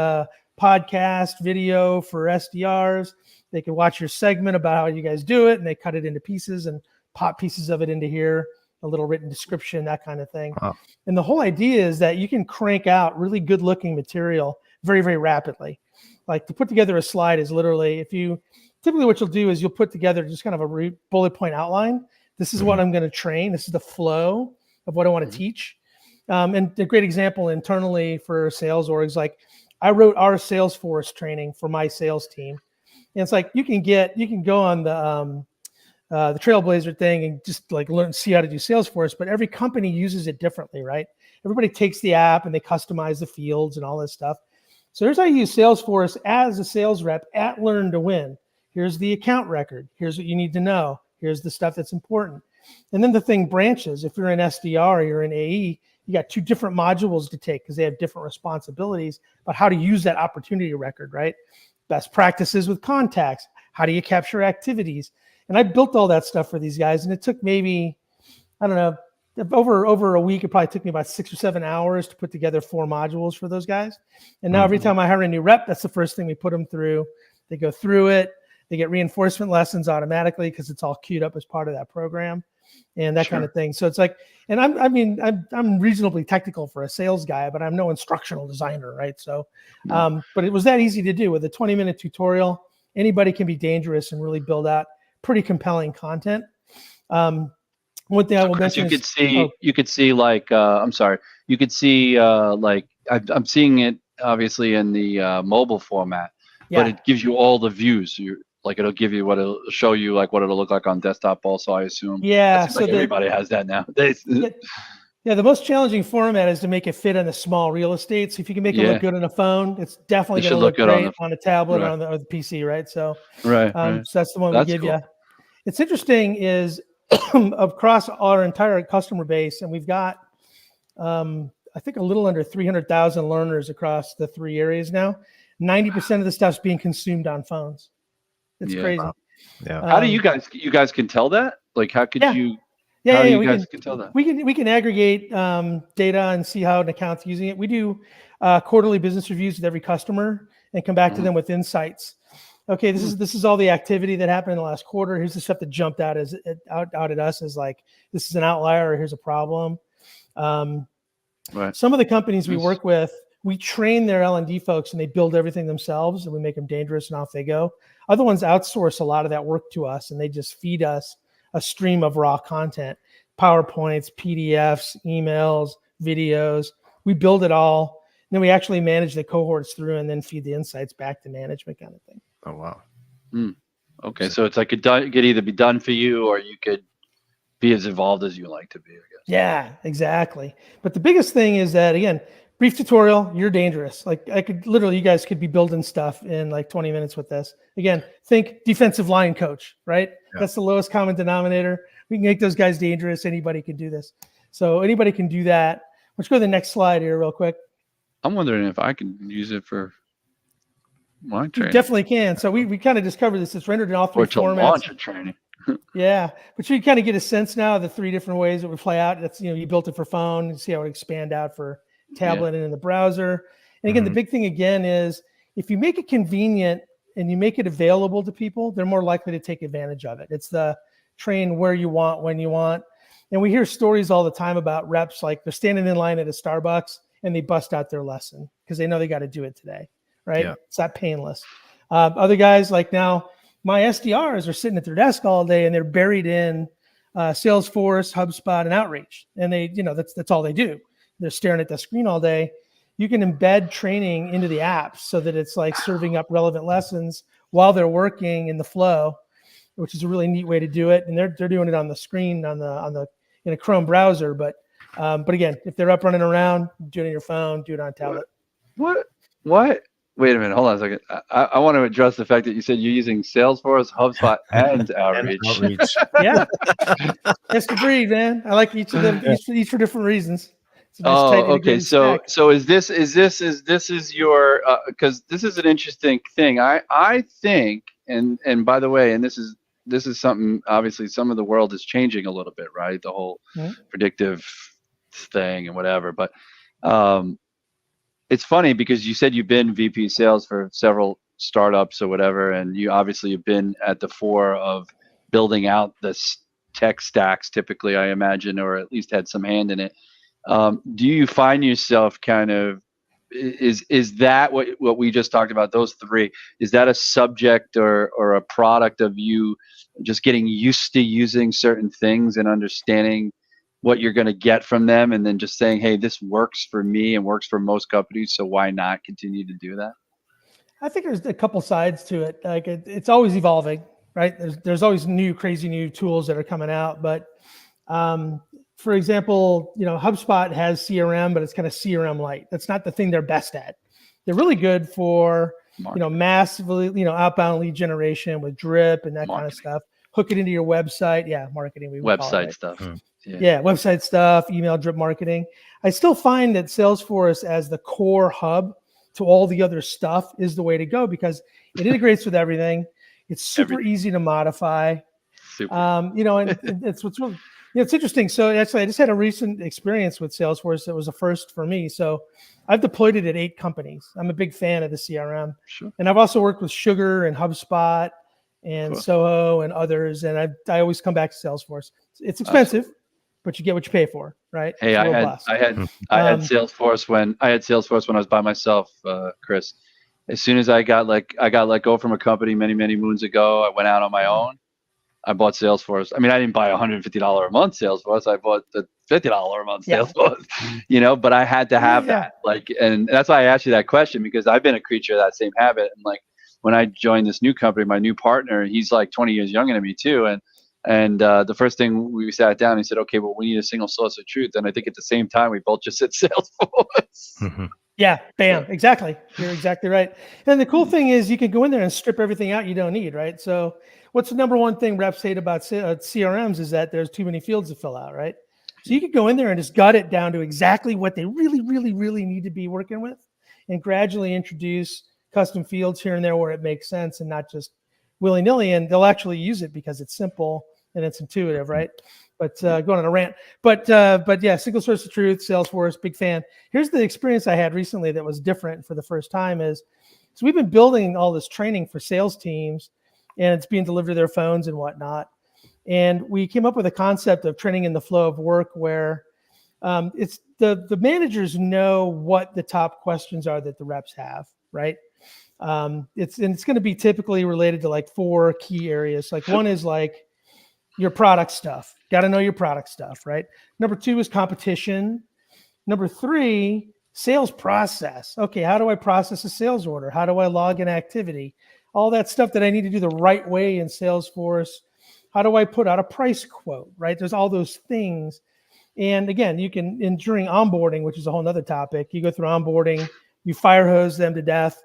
podcast video for SDRs. They can watch your segment about how you guys do it, and they cut it into pieces and pop pieces of it into here, a little written description, that kind of thing. Wow. And the whole idea is that you can crank out really good looking material very, very rapidly. Like to put together a slide is literally, typically what you'll do is you'll put together just kind of a bullet point outline. This is what I'm going to train. This is the flow of what I want to teach. And a great example internally for sales orgs, like I wrote our Salesforce training for my sales team. And it's like, you can go on the Trailblazer thing and just like see how to do Salesforce, but every company uses it differently, right? Everybody takes the app and they customize the fields and all this stuff. So here's how you use Salesforce as a sales rep at Learn to Win. Here's the account record. Here's what you need to know. Here's the stuff that's important. And then the thing branches. If you're in SDR or you're in AE, you got 2 different modules to take because they have different responsibilities about how to use that opportunity record, right? Best practices with contacts. How do you capture activities? And I built all that stuff for these guys, and it took maybe, I don't know, over a week. It probably took me about 6 or 7 hours to put together 4 modules for those guys. And now every time I hire a new rep, that's the first thing we put them through. They go through it. They get reinforcement lessons automatically because it's all queued up as part of that program and that kind of thing. So it's like, and I'm reasonably technical for a sales guy, but I'm no instructional designer, right? So, but it was that easy to do with a 20-minute tutorial. Anybody can be dangerous and really build out pretty compelling content. One thing I will mention you could see like I'm sorry, you could see like I'm seeing it obviously in the mobile format, but it gives you all the views. It'll give you it'll show you like what it'll look like on desktop also, I assume. Yeah, so like everybody has that nowadays. Yeah, the most challenging format is to make it fit on a small real estate. So if you can make it look good on a phone, it's definitely going to look great on a tablet or on the PC, right? So, so that's the one we give you. It's interesting is across our entire customer base, and we've got, I think, a little under 300,000 learners across the 3 areas now. 90% of the stuff's being consumed on phones. It's crazy. Wow. Yeah. How do you guys can tell that? Like, how could you? How do you guys can tell that? We can aggregate data and see how an account's using it. We do quarterly business reviews with every customer and come back to them with insights. Okay, this is all the activity that happened in the last quarter. Here's the stuff that jumped out at us as like this is an outlier or here's a problem. Some of the companies we work with, we train their L&D folks and they build everything themselves and we make them dangerous and off they go. Other ones outsource a lot of that work to us and they just feed us a stream of raw content, PowerPoints, PDFs, emails, videos. We build it all. And then we actually manage the cohorts through and then feed the insights back to management kind of thing. Oh, wow. Okay. So it's like it could either be done for you or you could be as involved as you like to be, I guess. Yeah, exactly. But the biggest thing is that, again, brief tutorial, you're dangerous. Like you guys could be building stuff in like 20 minutes with this. Again, think defensive line coach, right? Yeah. That's the lowest common denominator. We can make those guys dangerous. Anybody can do this. So anybody can do that. Let's go to the next slide here real quick. I'm wondering if I can use it for my training. You definitely can. So we kind of discovered this. It's rendered in all 3 formats. Or to launch a training. Yeah, but you kind of get a sense now of the 3 different ways it would play out. That's, you built it for phone. You see how it expand out for tablet and in the browser. And again, the big thing again is if you make it convenient and you make it available to people, they're more likely to take advantage of it. It's the train where you want, when you want. And we hear stories all the time about reps, like they're standing in line at a Starbucks and they bust out their lesson because they know they got to do it today, right? Yeah. It's that painless. Other guys, like now, my SDRs are sitting at their desk all day and they're buried in Salesforce, HubSpot, and Outreach. And they, that's all they do. They're staring at the screen all day. You can embed training into the apps so that it's like serving up relevant lessons while they're working in the flow, which is a really neat way to do it. And they're doing it on the screen in a Chrome browser. But again, if they're up running around, do it on your phone, do it on a tablet. What? Wait a minute. Hold on a second. I want to address the fact that you said you're using Salesforce, HubSpot, and Outreach. Yeah. That's the breed, man. I like each of them, each for different reasons. Nice okay. So is this your because this is an interesting thing. I think and by the way, and this is something obviously some of the world is changing a little bit, right? The whole predictive thing and whatever. But it's funny because you said you've been VP sales for several startups or whatever, and you obviously have been at the fore of building out this tech stacks typically, I imagine, or at least had some hand in it. Do you find yourself kind of is that what we just talked about, those 3, is that a subject or a product of you just getting used to using certain things and understanding what you're going to get from them and then just saying, hey, this works for me and works for most companies, so why not continue to do that? I think there's a couple sides to it. Like it's always evolving, right? There's always crazy new tools that are coming out. But for example, HubSpot has CRM, but it's kind of CRM light. That's not the thing they're best at. They're really good for massively outbound lead generation with drip and that kind of stuff. Hook it into your website. Yeah, marketing. We would call it, right? Stuff. Yeah, website stuff, email drip marketing. I still find that Salesforce as the core hub to all the other stuff is the way to go because it integrates with everything. It's super easy to modify. Super. And it's what's really, it's interesting. So actually, I just had a recent experience with Salesforce that was a first for me. So I've deployed it at 8 companies. I'm a big fan of the CRM. Sure. And I've also worked with Sugar and HubSpot and Soho and others. And I always come back to Salesforce. It's expensive, but you get what you pay for, right? Hey, I had Salesforce when I was by myself, Chris. As soon as I got let go from a company many moons ago, I went out on my own. I bought Salesforce. I mean, I didn't buy $150 a month Salesforce. I bought the $50 a month Salesforce, but I had to have that. And that's why I asked you that question, because I've been a creature of that same habit. And when I joined this new company, my new partner, he's like 20 years younger than me too. And the first thing we sat down, he said, okay, well, we need a single source of truth. And I think at the same time, we both just said Salesforce. Mm-hmm. Yeah, bam, exactly. You're exactly right. And the cool thing is you can go in there and strip everything out you don't need, right? So what's the number one thing reps hate about CRMs is that there's too many fields to fill out, right? So you could go in there and just gut it down to exactly what they really need to be working with and gradually introduce custom fields here and there where it makes sense and not just willy-nilly. And they'll actually use it because it's simple and it's intuitive, right? But going on a rant. But yeah, single source of truth, Salesforce, big fan. Here's the experience I had recently that was different for the first time is, so we've been building all this training for sales teams and it's being delivered to their phones and whatnot. And we came up with a concept of training in the flow of work where it's the managers know what the top questions are that the reps have, right? It's going to be typically related to 4 key areas. One is your product stuff. Got to know your product stuff, right? Number 2 is competition. Number 3, sales process. Okay, how do I process a sales order? How do I log an activity? All that stuff that I need to do the right way in Salesforce. How do I put out a price quote, right? There's all those things. And again, you can, during onboarding, which is a whole nother topic, you go through onboarding, you fire hose them to death.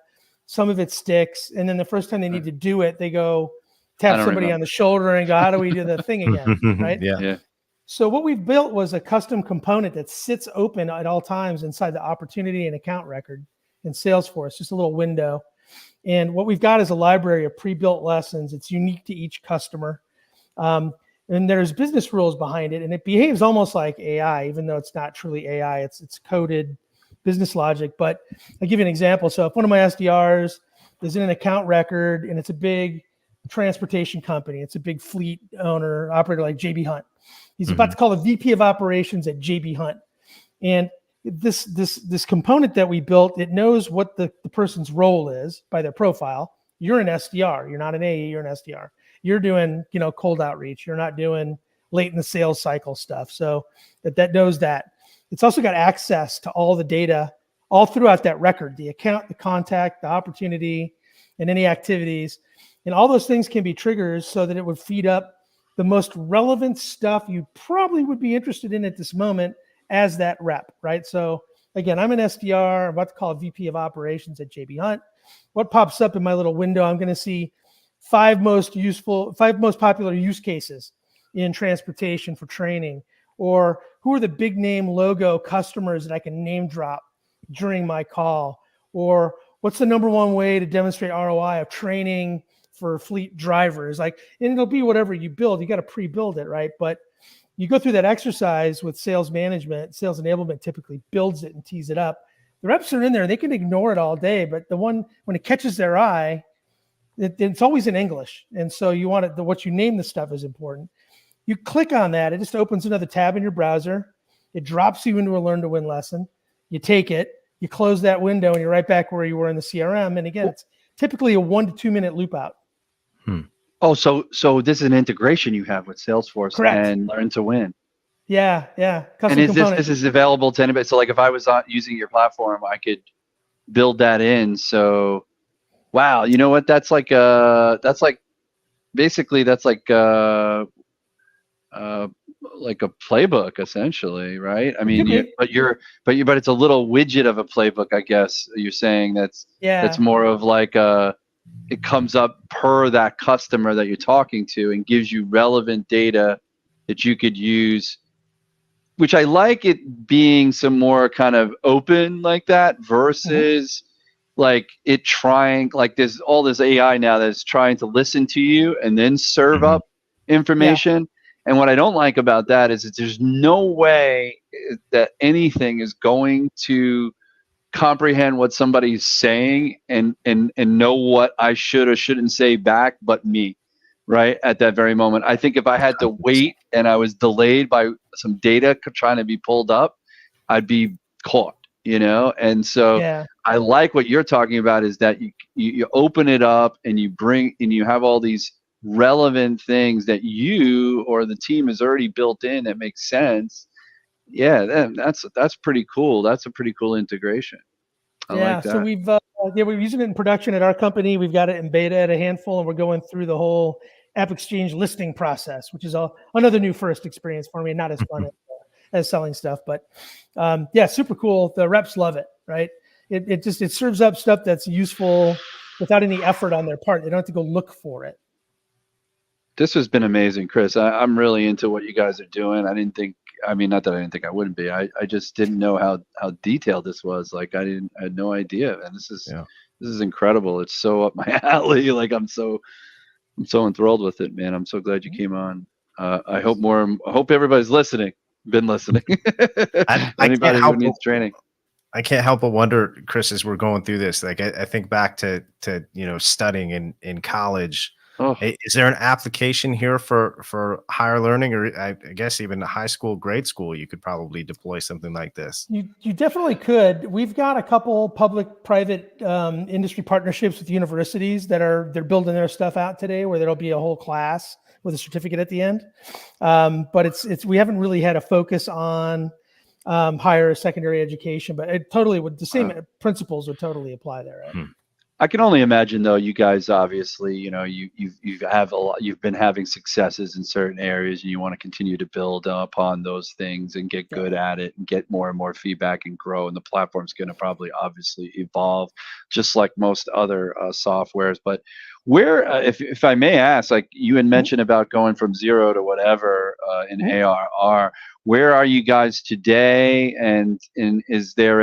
Some of it sticks. And then the first time they need to do it, they go, tap somebody on the shoulder and go, how do we do the thing again, right? Yeah. So what we've built was a custom component that sits open at all times inside the opportunity and account record in Salesforce, just a little window. And what we've got is a library of pre-built lessons. It's unique to each customer. And there's business rules behind it. And it behaves almost like AI, even though it's not truly AI. It's coded business logic. But I'll give you an example. So if one of my SDRs is in an account record and it's a big transportation company, it's a big fleet owner, operator like JB Hunt. He's about to call a VP of operations at JB Hunt. And this component that we built, it knows what the person's role is by their profile. You're an SDR. You're not an AE. You're an SDR. You're doing, cold outreach. You're not doing late in the sales cycle stuff. So that knows that. It's also got access to all the data all throughout that record, the account, the contact, the opportunity, and any activities. And all those things can be triggers so that it would feed up the most relevant stuff you probably would be interested in at this moment as that rep, right? So again, I'm an SDR. I'm about to call a VP of operations at JB Hunt. What pops up in my little window? I'm going to see 5 most popular use cases in transportation for training, or who are the big name logo customers that I can name drop during my call, or what's the number one way to demonstrate ROI of training for fleet drivers? And it'll be whatever you build. You got to pre-build it, right? But you go through that exercise with sales management. Sales enablement typically builds it and tees it up. The reps are in there. They can ignore it all day, but when it catches their eye, it's always in English. And so you want what you name the stuff is important. You click on that. It just opens another tab in your browser. It drops you into a learn to win lesson. You take it, you close that window, and you're right back where you were in the CRM. And again, it's typically a 1 to 2 minute loop out. Oh, so this is an integration you have with Salesforce. Correct. And Learn to Win. Yeah. Custom and is component. this is available to anybody? So if I was using your platform, I could build that in. So, wow, you know what? That's like basically that's like a playbook essentially, right? I It mean, could be. but it's a little widget of a playbook, I guess you're saying. That's Yeah. more of like it comes up per that customer that you're talking to and gives you relevant data that you could use, which I like it being some more kind of open like that versus like it trying, like there's all this AI now that's trying to listen to you and then serve Mhm. up information. And what I don't like about that is that there's no way that anything is going to comprehend what somebody's saying and know what I should or shouldn't say back but me, right at that very moment. I think if I had to wait and I was delayed by some data trying to be pulled up, I'd be caught, and so Yeah. I like what you're talking about is that you open it up and you bring and you have all these relevant things that you or the team has already built in that makes sense. Yeah, that's pretty cool. That's a pretty cool integration. I like Yeah. So that. we're using it in production at our company. We've got it in beta at a handful, and we're going through the whole App Exchange listing process, which is another new first experience for me. Not as fun as selling stuff, but yeah, super cool. The reps love it, right? It serves up stuff that's useful without any effort on their part. They don't have to go look for it. This has been amazing, Chris. I'm really into what you guys are doing. I mean, not that I didn't think I wouldn't be. I just didn't know how detailed this was. Like I had no idea. And this is incredible. It's so up my alley. Like I'm so enthralled with it, man. I'm so glad you came on. I hope everybody's listening. Been listening. I can't Anybody who help needs training. I can't help but wonder, Chris, as we're going through this, like I think back to studying in college. Oh, Is there an application here for higher learning, or I guess even high school, grade school? You could probably deploy something like this. You definitely could. We've got a couple public-private industry partnerships with universities they're building their stuff out today, where there'll be a whole class with a certificate at the end. But we haven't really had a focus on higher secondary education, but it totally would. The same principles would totally apply there. Right? I can only imagine, though. You guys obviously, you've been having successes in certain areas, and you want to continue to build upon those things and get good at it, and get more and more feedback and grow. And the platform's going to probably obviously evolve, just like most other softwares. But where, if I may ask, like you had mentioned about going from 0 to whatever in ARR, where are you guys today? And is there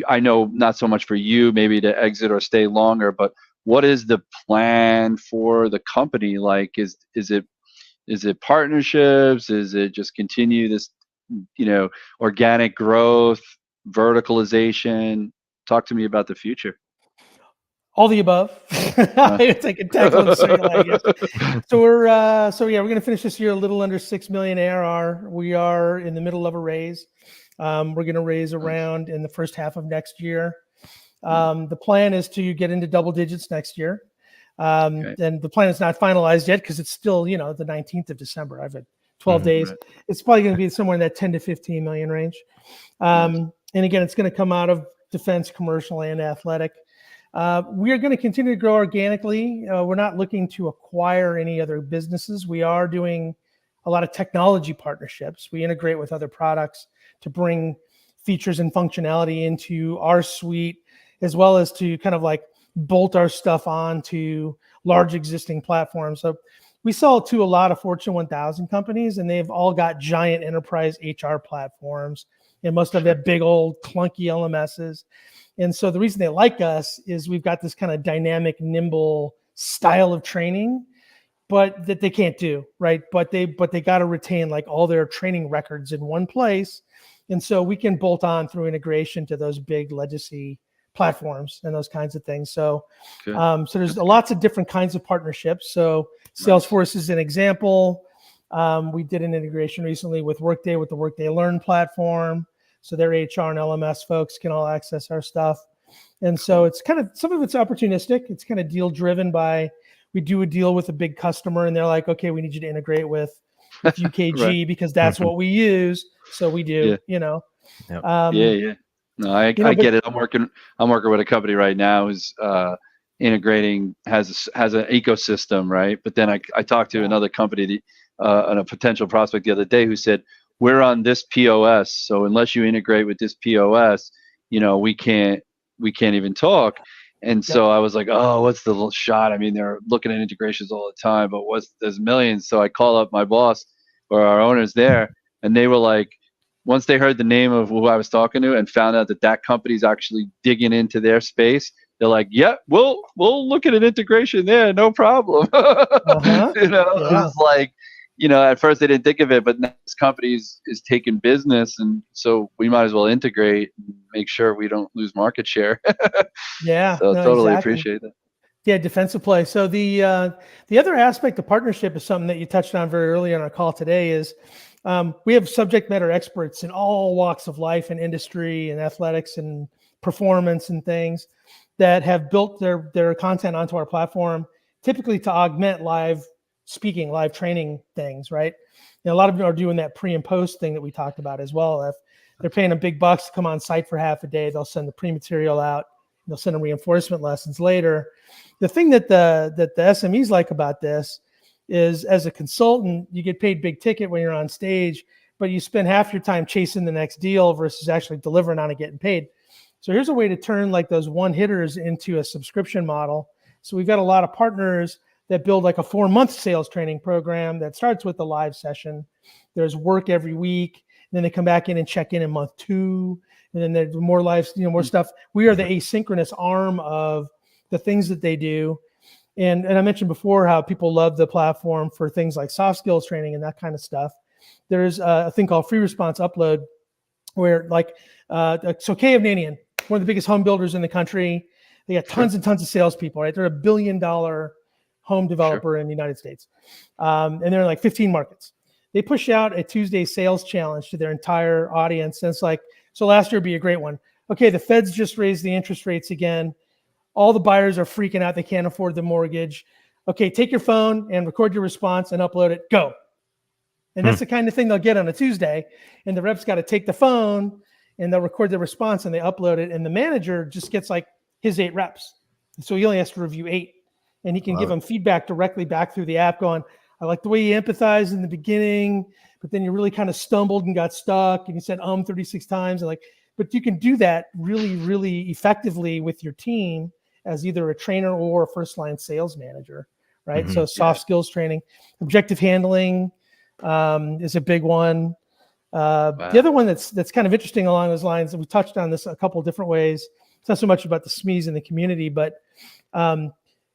I know not so much for you, maybe to exit or stay longer, but what is the plan for the company? Like, is it partnerships? Is it just continue this, organic growth, verticalization? Talk to me about the future. All the above. It's like a tackle and circle, I guess. So we're going to finish this year a little under 6 million ARR. We are in the middle of a raise. We're going to raise around in the first half of next year. The plan is to get into double digits next year. And the plan is not finalized yet because it's still, the 19th of December. I've had 12 days. Right. It's probably going to be somewhere in that 10 to 15 million range. And again, it's going to come out of defense, commercial, and athletic. We are going to continue to grow organically. We're not looking to acquire any other businesses. We are doing a lot of technology partnerships. We integrate with other products to bring features and functionality into our suite, as well as to kind of like bolt our stuff on to large existing platforms. So we sell to a lot of Fortune 1000 companies, and they've all got giant enterprise HR platforms, and most of them have big old clunky LMSs. And so the reason they like us is we've got this kind of dynamic, nimble style of training, but that they can't do, right? But they got to retain like all their training records in one place. And so we can bolt on through integration to those big legacy platforms and those kinds of things. So, so there's lots of different kinds of partnerships. So Salesforce is an example. We did an integration recently with Workday, with the Workday Learn platform. So their HR and LMS folks can all access our stuff. And so it's kind of, some of it's opportunistic. It's kind of deal driven by, we do a deal with a big customer and they're like, okay, we need you to integrate with UKG because that's what we use. So we do, Yep. No, I get it. I'm working with a company right now who's integrating has an ecosystem, right? But then I talked to another company, and a potential prospect the other day, who said, we're on this POS, so unless you integrate with this POS, we can't even talk. And so I was like, oh, what's the little shot? I mean, they're looking at integrations all the time, but there's millions. So I call up my boss or our owners there, and they were like, once they heard the name of who I was talking to and found out that company's actually digging into their space, they're like, yeah, we'll look at an integration there, no problem. It was like, at first they didn't think of it, but now this company is taking business, and so we might as well integrate and make sure we don't lose market share. Yeah, so totally appreciate that. Yeah, defensive play. So the other aspect of partnership is something that you touched on very early on our call today. Is we have subject matter experts in all walks of life and industry and athletics and performance and things that have built their content onto our platform, typically to augment live speaking, live training things, right? A lot of them are doing that pre and post thing that we talked about as well. If they're paying them big bucks to come on site for half a day, they'll send the pre-material out. They'll send them reinforcement lessons later. The thing that the SMEs like about this is, as a consultant, you get paid big ticket when you're on stage, but you spend half your time chasing the next deal versus actually delivering on it, getting paid. So here's a way to turn like those one hitters into a subscription model. So we've got a lot of partners that build like a 4-month sales training program that starts with a live session. There's work every week. And then they come back in and check in month 2. And then there's more live, more stuff. We are the asynchronous arm of the things that they do. And I mentioned before how people love the platform for things like soft skills training and that kind of stuff. There's a thing called free response upload where so K of Nanian, one of the biggest home builders in the country, they got tons and tons of salespeople, right? They're $1 billion home developer in the United States. And they're in like 15 markets. They push out a Tuesday sales challenge to their entire audience. And it's like, so last year would be a great one. Okay, the Feds just raised the interest rates again. All the buyers are freaking out. They can't afford the mortgage. Okay, take your phone and record your response and upload it. Go. And that's the kind of thing they'll get on a Tuesday. And the rep's got to take the phone and they'll record the response and they upload it. And the manager just gets like his 8 reps. So he only has to review 8. And he can give them feedback directly back through the app going, I like the way you empathized in the beginning, but then you really kind of stumbled and got stuck and you said 36 times. And but you can do that really, really effectively with your team as either a trainer or a first-line sales manager, right? Mm-hmm. So soft skills training, objective handling is a big one. The other one that's kind of interesting along those lines, and we touched on this a couple of different ways. It's not so much about the SMEs in the community, but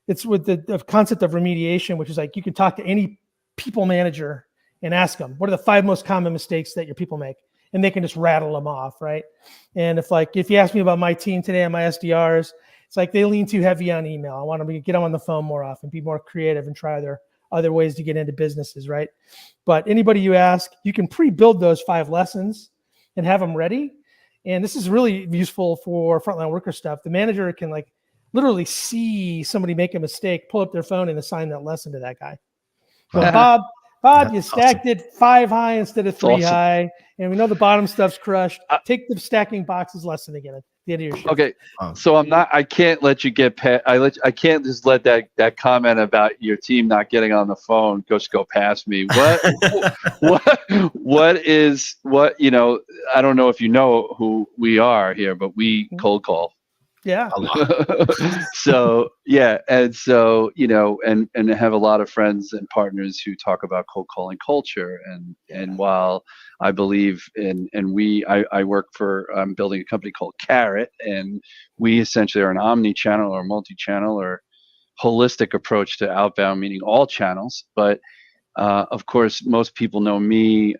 it's with the concept of remediation, which is like you can talk to any people manager and ask them, what are the 5 most common mistakes that your people make? And they can just rattle them off, right? And if you ask me about my team today and my SDRs, it's like they lean too heavy on email. I want them to get them on the phone more often, be more creative, and try other ways to get into businesses, right? But anybody you ask, you can pre-build those 5 lessons and have them ready. And this is really useful for frontline worker stuff. The manager can literally see somebody make a mistake, pull up their phone and assign that lesson to that guy. So Bob, you stacked it 5 high instead of 3 high. And we know the bottom stuff's crushed. Take the stacking boxes lesson again at the end of your shift. Okay. So I can't let you get past, I can't just let that comment about your team not getting on the phone go past me. What, I don't know if you know who we are here, but we cold call. Yeah. So yeah, and so and have a lot of friends and partners who talk about cold calling culture, and while I believe I work for I'm building a company called Carrot, and we essentially are an omni-channel or multi-channel or holistic approach to outbound, meaning all channels. But of course, most people know me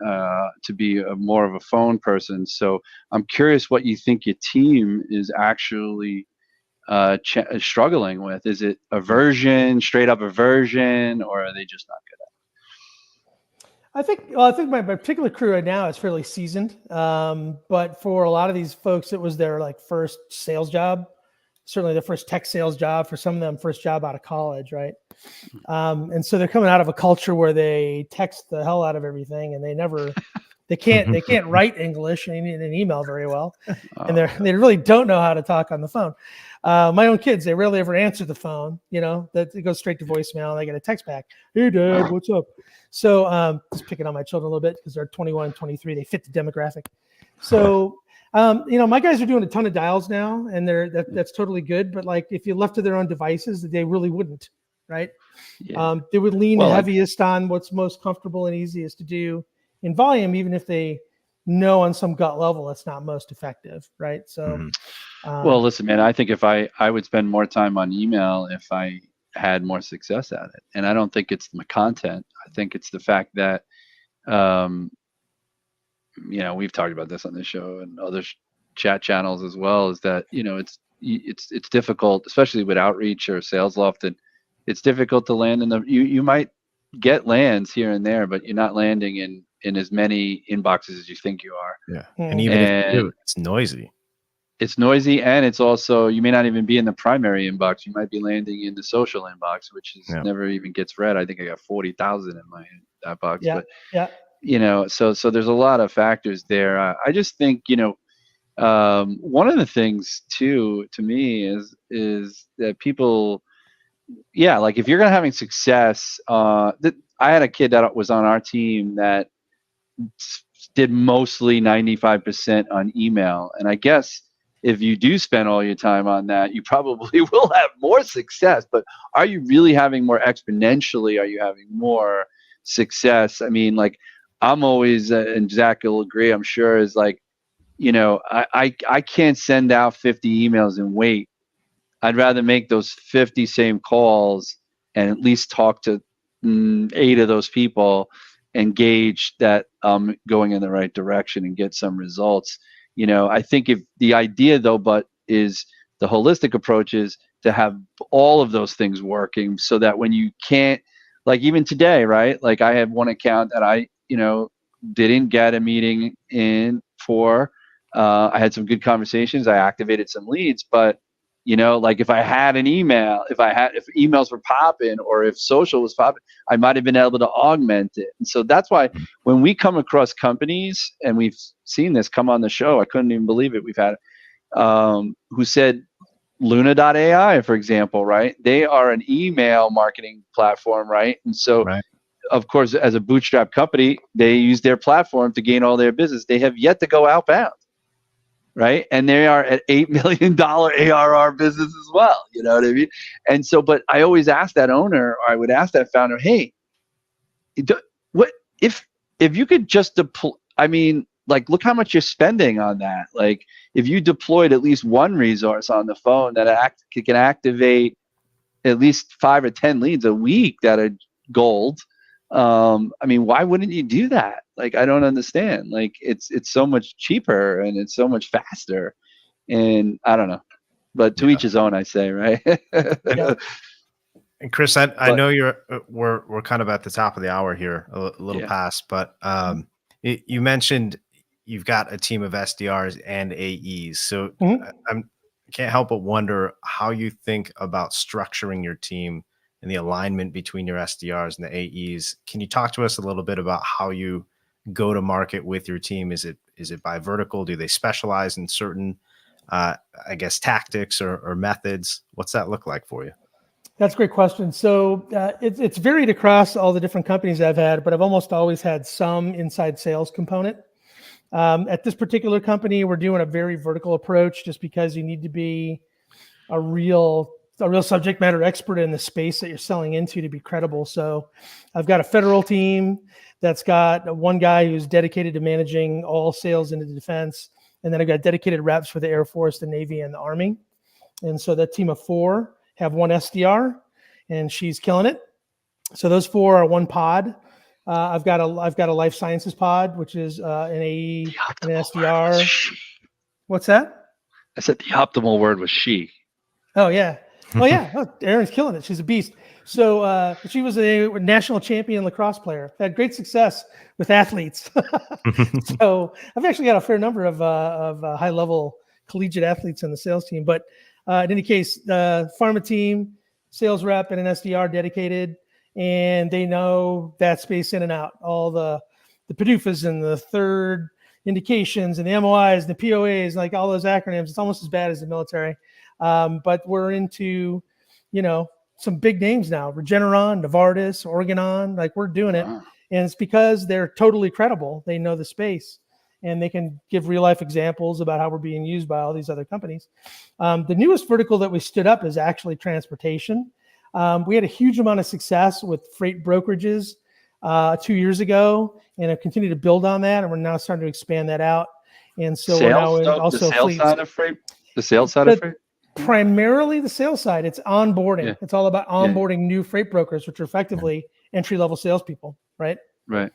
to be more of a phone person. So I'm curious what you think your team is actually struggling with. Is it straight up aversion, or are they just not good at it? I think my particular crew right now is fairly seasoned. But for a lot of these folks, it was their first sales job. Certainly their first tech sales job, for some of them first job out of college, right? And so they're coming out of a culture where they text the hell out of everything, and they can't write English in an email very well, and they really don't know how to talk on the phone. My own kids, they rarely ever answer the phone, that it goes straight to voicemail and I get a text back. Hey dad, what's up? So just picking on my children a little bit because they're 21, 23, they fit the demographic. So, my guys are doing a ton of dials now and that's totally good. But like if you left to their own devices, they really wouldn't, right? Yeah. They would lean heaviest on what's most comfortable and easiest to do in volume, even if they know on some gut level it's not most effective, right? So, well, listen, man, I think if I would spend more time on email if I had more success at it, and I don't think it's the content. I think it's the fact that, we've talked about this on the show and other chat channels as well. Is that it's difficult, especially with outreach or sales loft, and it's difficult to land in the. You might get lands here and there, but you're not landing in as many inboxes as you think you are. Yeah, and even if you do, it's noisy. It's noisy, and it's also, you may not even be in the primary inbox. You might be landing in the social inbox, which is never even gets read. I think I got 40,000 in my that box. Yeah, but yeah. So there's a lot of factors there. I just think one of the things too to me is that people, like if you're gonna having success, I had a kid that was on our team that did mostly 95% on email, and I guess if you do spend all your time on that, you probably will have more success. But are you really having more exponentially? Are you having more success? I mean, like I'm always, and Zach will agree, I'm sure, is like, I can't send out 50 emails and wait. I'd rather make those 50 same calls and at least talk to 8 of those people and gauge that I'm going in the right direction and get some results. I think if the idea though, but is the holistic approach is to have all of those things working so that when you can't, like even today, right? Like I have one account that I, didn't get a meeting in for. I had some good conversations. I activated some leads, but like if I had an email, if emails were popping or if social was popping, I might have been able to augment it. And so that's why when we come across companies, and we've seen this come on the show, I couldn't even believe it. We've had who said Luna.ai, for example, right? They are an email marketing platform, right? And so of course, as a bootstrap company, they use their platform to gain all their business. They have yet to go outbound. Right. And they are at $8 million ARR business as well. You know what I mean? And so, but I always ask that owner, or I would ask that founder, hey, what if you could just deploy, I mean, like, look how much you're spending on that. Like if you deployed at least one resource on the phone that can activate at least 5 or 10 leads a week that are gold. I mean, why wouldn't you do that? Like, I don't understand. Like, it's so much cheaper and it's so much faster, and I don't know. But to each his own, I say, right? And Chris, I know we're kind of at the top of the hour here, a little past, but you mentioned you've got a team of SDRs and AEs, so I can't help but wonder how you think about structuring your team and the alignment between your SDRs and the AEs. Can you talk to us a little bit about how you go to market with your team? Is it by vertical? Do they specialize in certain, I guess, tactics or methods? What's that look like for you? That's a great question. So it's varied across all the different companies I've had, but I've almost always had some inside sales component. At this particular company, we're doing a very vertical approach just because you need to be a real subject matter expert in the space that you're selling into to be credible. So I've got a federal team that's got one guy who's dedicated to managing all sales into the defense. And then I've got dedicated reps for the Air Force, the Navy, and the Army. And so that team of 4 have one SDR, and she's killing it. So those 4 are one pod. I've got a life sciences pod, which is an AE and an SDR. What's that? I said the optimal word was she. Oh yeah. Oh yeah. Oh, Erin's killing it. She's a beast. So she was a national champion lacrosse player. Had great success with athletes. So I've actually got a fair number of high level collegiate athletes in the sales team. But in any case, the pharma team, sales rep, and an SDR dedicated, and they know that space in and out. All the PDUFAs and the third indications and the MOIs, the POAs, like all those acronyms. It's almost as bad as the military. But we're into, some big names now: Regeneron, Novartis, Organon. Like, we're doing it, Wow. and it's because they're totally credible. They know the space, and they can give real life examples about how we're being used by all these other companies. The newest vertical that we stood up is actually transportation. We had a huge amount of success with freight brokerages 2 years ago, and have continued to build on that. And we're now starting to expand that out. And so we're now in the also sales fleets. side of freight. The sales side of freight. Primarily the sales side. It's onboarding. Yeah. It's all about onboarding new freight brokers, which are effectively entry-level salespeople, right? Right.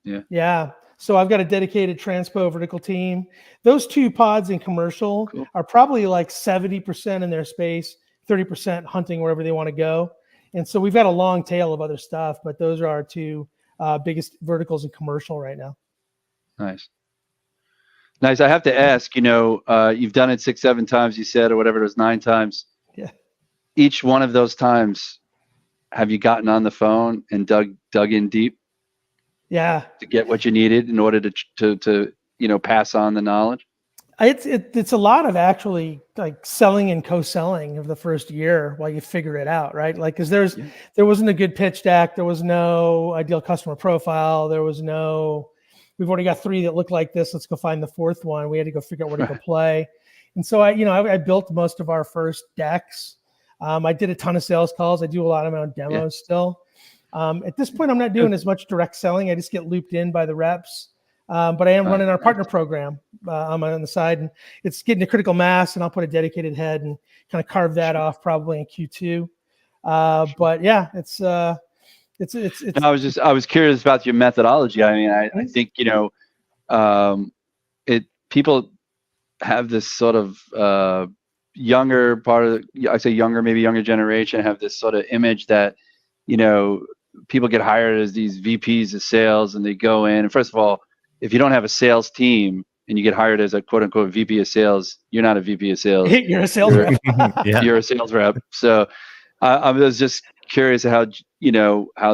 Yeah. Yeah. So I've got a dedicated transpo vertical team. Those two pods in commercial Cool. are probably like 70% in their space, 30% hunting wherever they want to go. And so we've got a long tail of other stuff, but those are our two biggest verticals in commercial right now. Nice. I have to ask, you've done it 6, 7 times, you said, or whatever it was, 9 times. Yeah. Each one of those times, have you gotten on the phone and dug in deep? Yeah. To get what you needed in order to pass on the knowledge? It's a lot of actually like selling and co-selling of the first year while you figure it out, right? Like, because there wasn't a good pitch deck, there was no ideal customer profile, we've already got 3 that look like this, let's go find the 4th one. We had to go figure out where to go play. And so I built most of our first decks. I did a ton of sales calls. I do a lot of my own demos still. At this point, I'm not doing as much direct selling. I just get looped in by the reps. But I am running our partner program on the side, and it's getting to critical mass, and I'll put a dedicated head and kind of carve that off probably in Q2. But yeah, it's. I was curious about your methodology. I mean, I think people have this sort of younger part of I say younger, maybe younger generation have this sort of image that people get hired as these VPs of sales, and they go in. And first of all, if you don't have a sales team and you get hired as a quote unquote VP of sales, you're not a VP of sales. You're a sales rep. You're a sales rep. So I was just curious how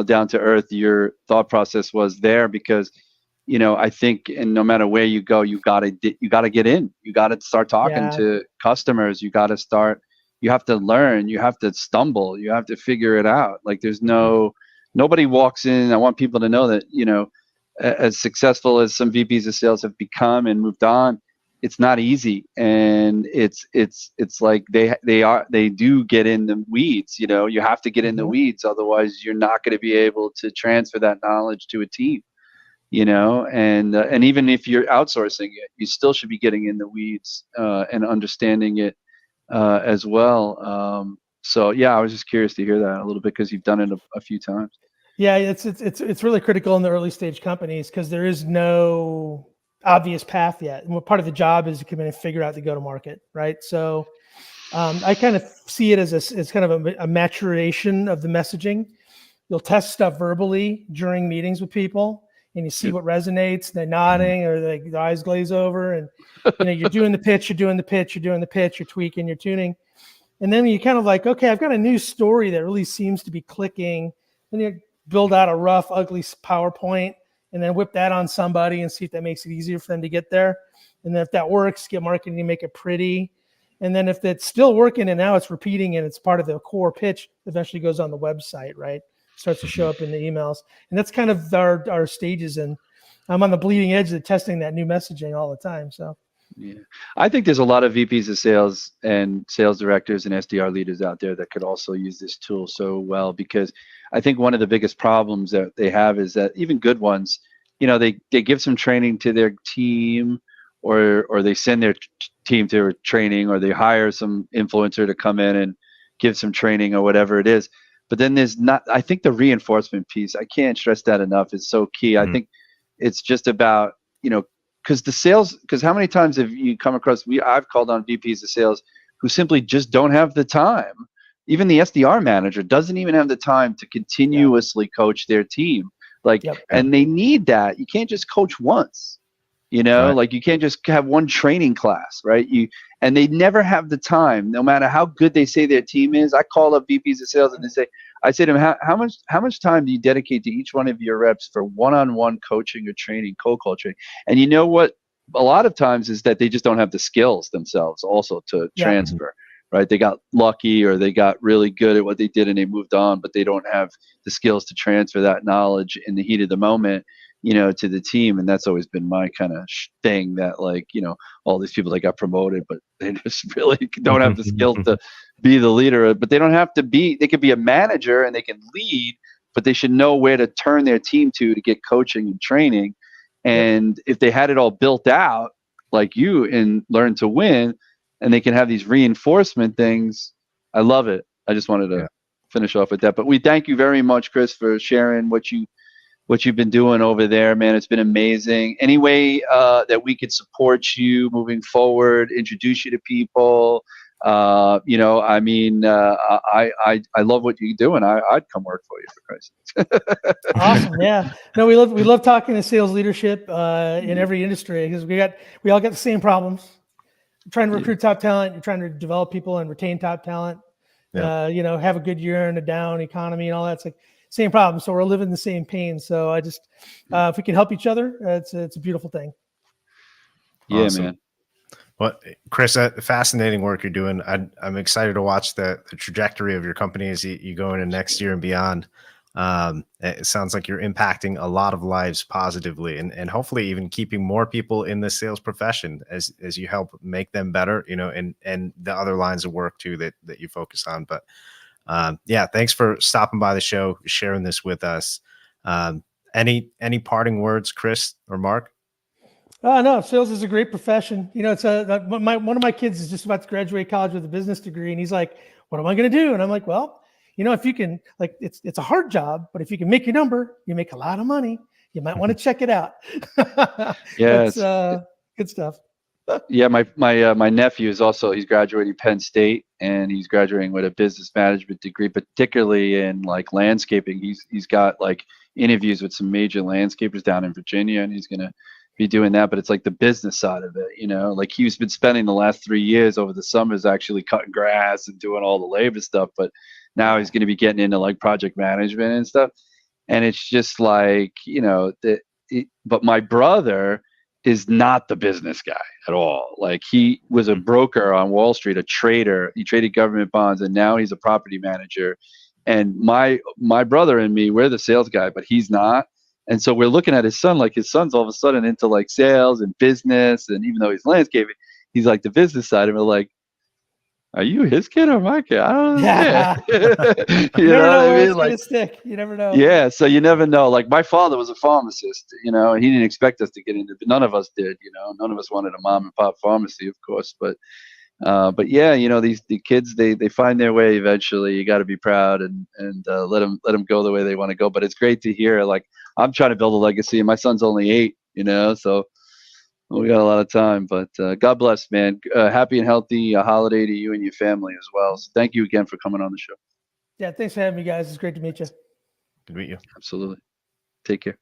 down to earth your thought process was there, because I think, and no matter where you go, you got to get in. You got to start talking to customers. You have to learn. You have to stumble. You have to figure it out. Like, there's nobody walks in. I want people to know that as successful as some VPs of sales have become and moved on, it's not easy, and it's like they do get in the weeds. You have to get in the weeds, otherwise you're not going to be able to transfer that knowledge to a team. And even if you're outsourcing it, you still should be getting in the weeds and understanding it as well. So yeah, I was just curious to hear that a little bit, because you've done it a few times. Yeah, it's really critical in the early stage companies, because there is no obvious path yet. And part of the job is to come in and figure out the go-to-market, right? So I kind of see it as kind of a maturation of the messaging. You'll test stuff verbally during meetings with people, and you see what resonates. They're nodding, or their eyes glaze over, and you're doing the pitch, you're tweaking, you're tuning. And then you kind of like, okay, I've got a new story that really seems to be clicking. Then you build out a rough, ugly PowerPoint, and then whip that on somebody and see if that makes it easier for them to get there. And then if that works, get marketing to make it pretty. And then if it's still working and now it's repeating and it's part of the core pitch, eventually goes on the website, right? Starts to show up in the emails. And that's kind of our stages. And I'm on the bleeding edge of testing that new messaging all the time. So yeah, I think there's a lot of VPs of sales and sales directors and SDR leaders out there that could also use this tool so well, because I think one of the biggest problems that they have is that even good ones, they give some training to their team, or they send their team to a training, or they hire some influencer to come in and give some training or whatever it is. But then I think the reinforcement piece, I can't stress that enough, is so key. I think it's just about, because how many times have you come across, I've called on VPs of sales who simply just don't have the time. Even the SDR manager doesn't even have the time to continuously coach their team. And they need that. You can't just coach once, like you can't just have one training class, right? And they never have the time, no matter how good they say their team is. I call up VPs of sales and I say to them, how much time do you dedicate to each one of your reps for one-on-one coaching or training, cold call training? And you know what a lot of times is that they just don't have the skills themselves also to transfer, right? They got lucky or they got really good at what they did and they moved on, but they don't have the skills to transfer that knowledge in the heat of the moment, to the team. And that's always been my kind of thing, that like, all these people that got promoted, but they just really don't have the skills to be the leader. But they don't have to be, they could be a manager and they can lead, but they should know where to turn their team to get coaching and training. And if they had it all built out like you and Learn to Win, and they can have these reinforcement things, I love it. I just wanted to finish off with that. But we thank you very much, Chris, for sharing what you've been doing over there, man. It's been amazing. Any way that we could support you moving forward, introduce you to people, I love what you're doing. I'd come work for you, for Christ's sake. Awesome. Yeah. No, we love talking to sales leadership in every industry, because we all got the same problems. You're trying to recruit top talent. You're trying to develop people and retain top talent. Have a good year and a down economy and all that. It's like same problem. So we're living the same pain. So I just, if we can help each other, it's a beautiful thing. Yeah, awesome. man. Well, Chris, fascinating work you're doing. I'm excited to watch the trajectory of your company as you go into next year and beyond. It sounds like you're impacting a lot of lives positively, and hopefully even keeping more people in the sales profession as you help make them better, and the other lines of work too that you focus on. But thanks for stopping by the show, sharing this with us. Any parting words, Chris or Mark? No, sales is a great profession. It's one of my kids is just about to graduate college with a business degree, and he's like, "What am I going to do?" And I'm like, "Well, if you can, like, it's a hard job, but if you can make your number, you make a lot of money. You might want to check it out." Yeah, That's good stuff. Yeah, my nephew he's graduating Penn State, and he's graduating with a business management degree, particularly in like landscaping. He's got like interviews with some major landscapers down in Virginia, and he's gonna be doing that. But it's like the business side of it, like he's been spending the last 3 years over the summers actually cutting grass and doing all the labor stuff. But now he's going to be getting into like project management and stuff. And it's just like, but my brother is not the business guy at all. Like he was a broker on Wall Street, a trader. He traded government bonds, and now he's a property manager. And my brother and me, we're the sales guy, but he's not. And so we're looking at his son, like his son's all of a sudden into like sales and business. And even though he's landscaping, he's like the business side. And we're like, are you his kid or my kid? I don't understand. You never know where it's Like, gonna stick. You never know. yeah, so you never know. Like my father was a pharmacist, he didn't expect us to get into it, but none of us did, none of us wanted a mom and pop pharmacy, of course. But yeah, the kids, they find their way eventually. You got to be proud and let them go the way they want to go. But it's great to hear. Like I'm trying to build a legacy, and my son's only 8, so we got a lot of time. But God bless, man. Happy and healthy holiday to you and your family as well. So thank you again for coming on the show. Yeah, thanks for having me, guys. It's great to meet you. Good to meet you. Absolutely. Take care.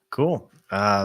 Cool.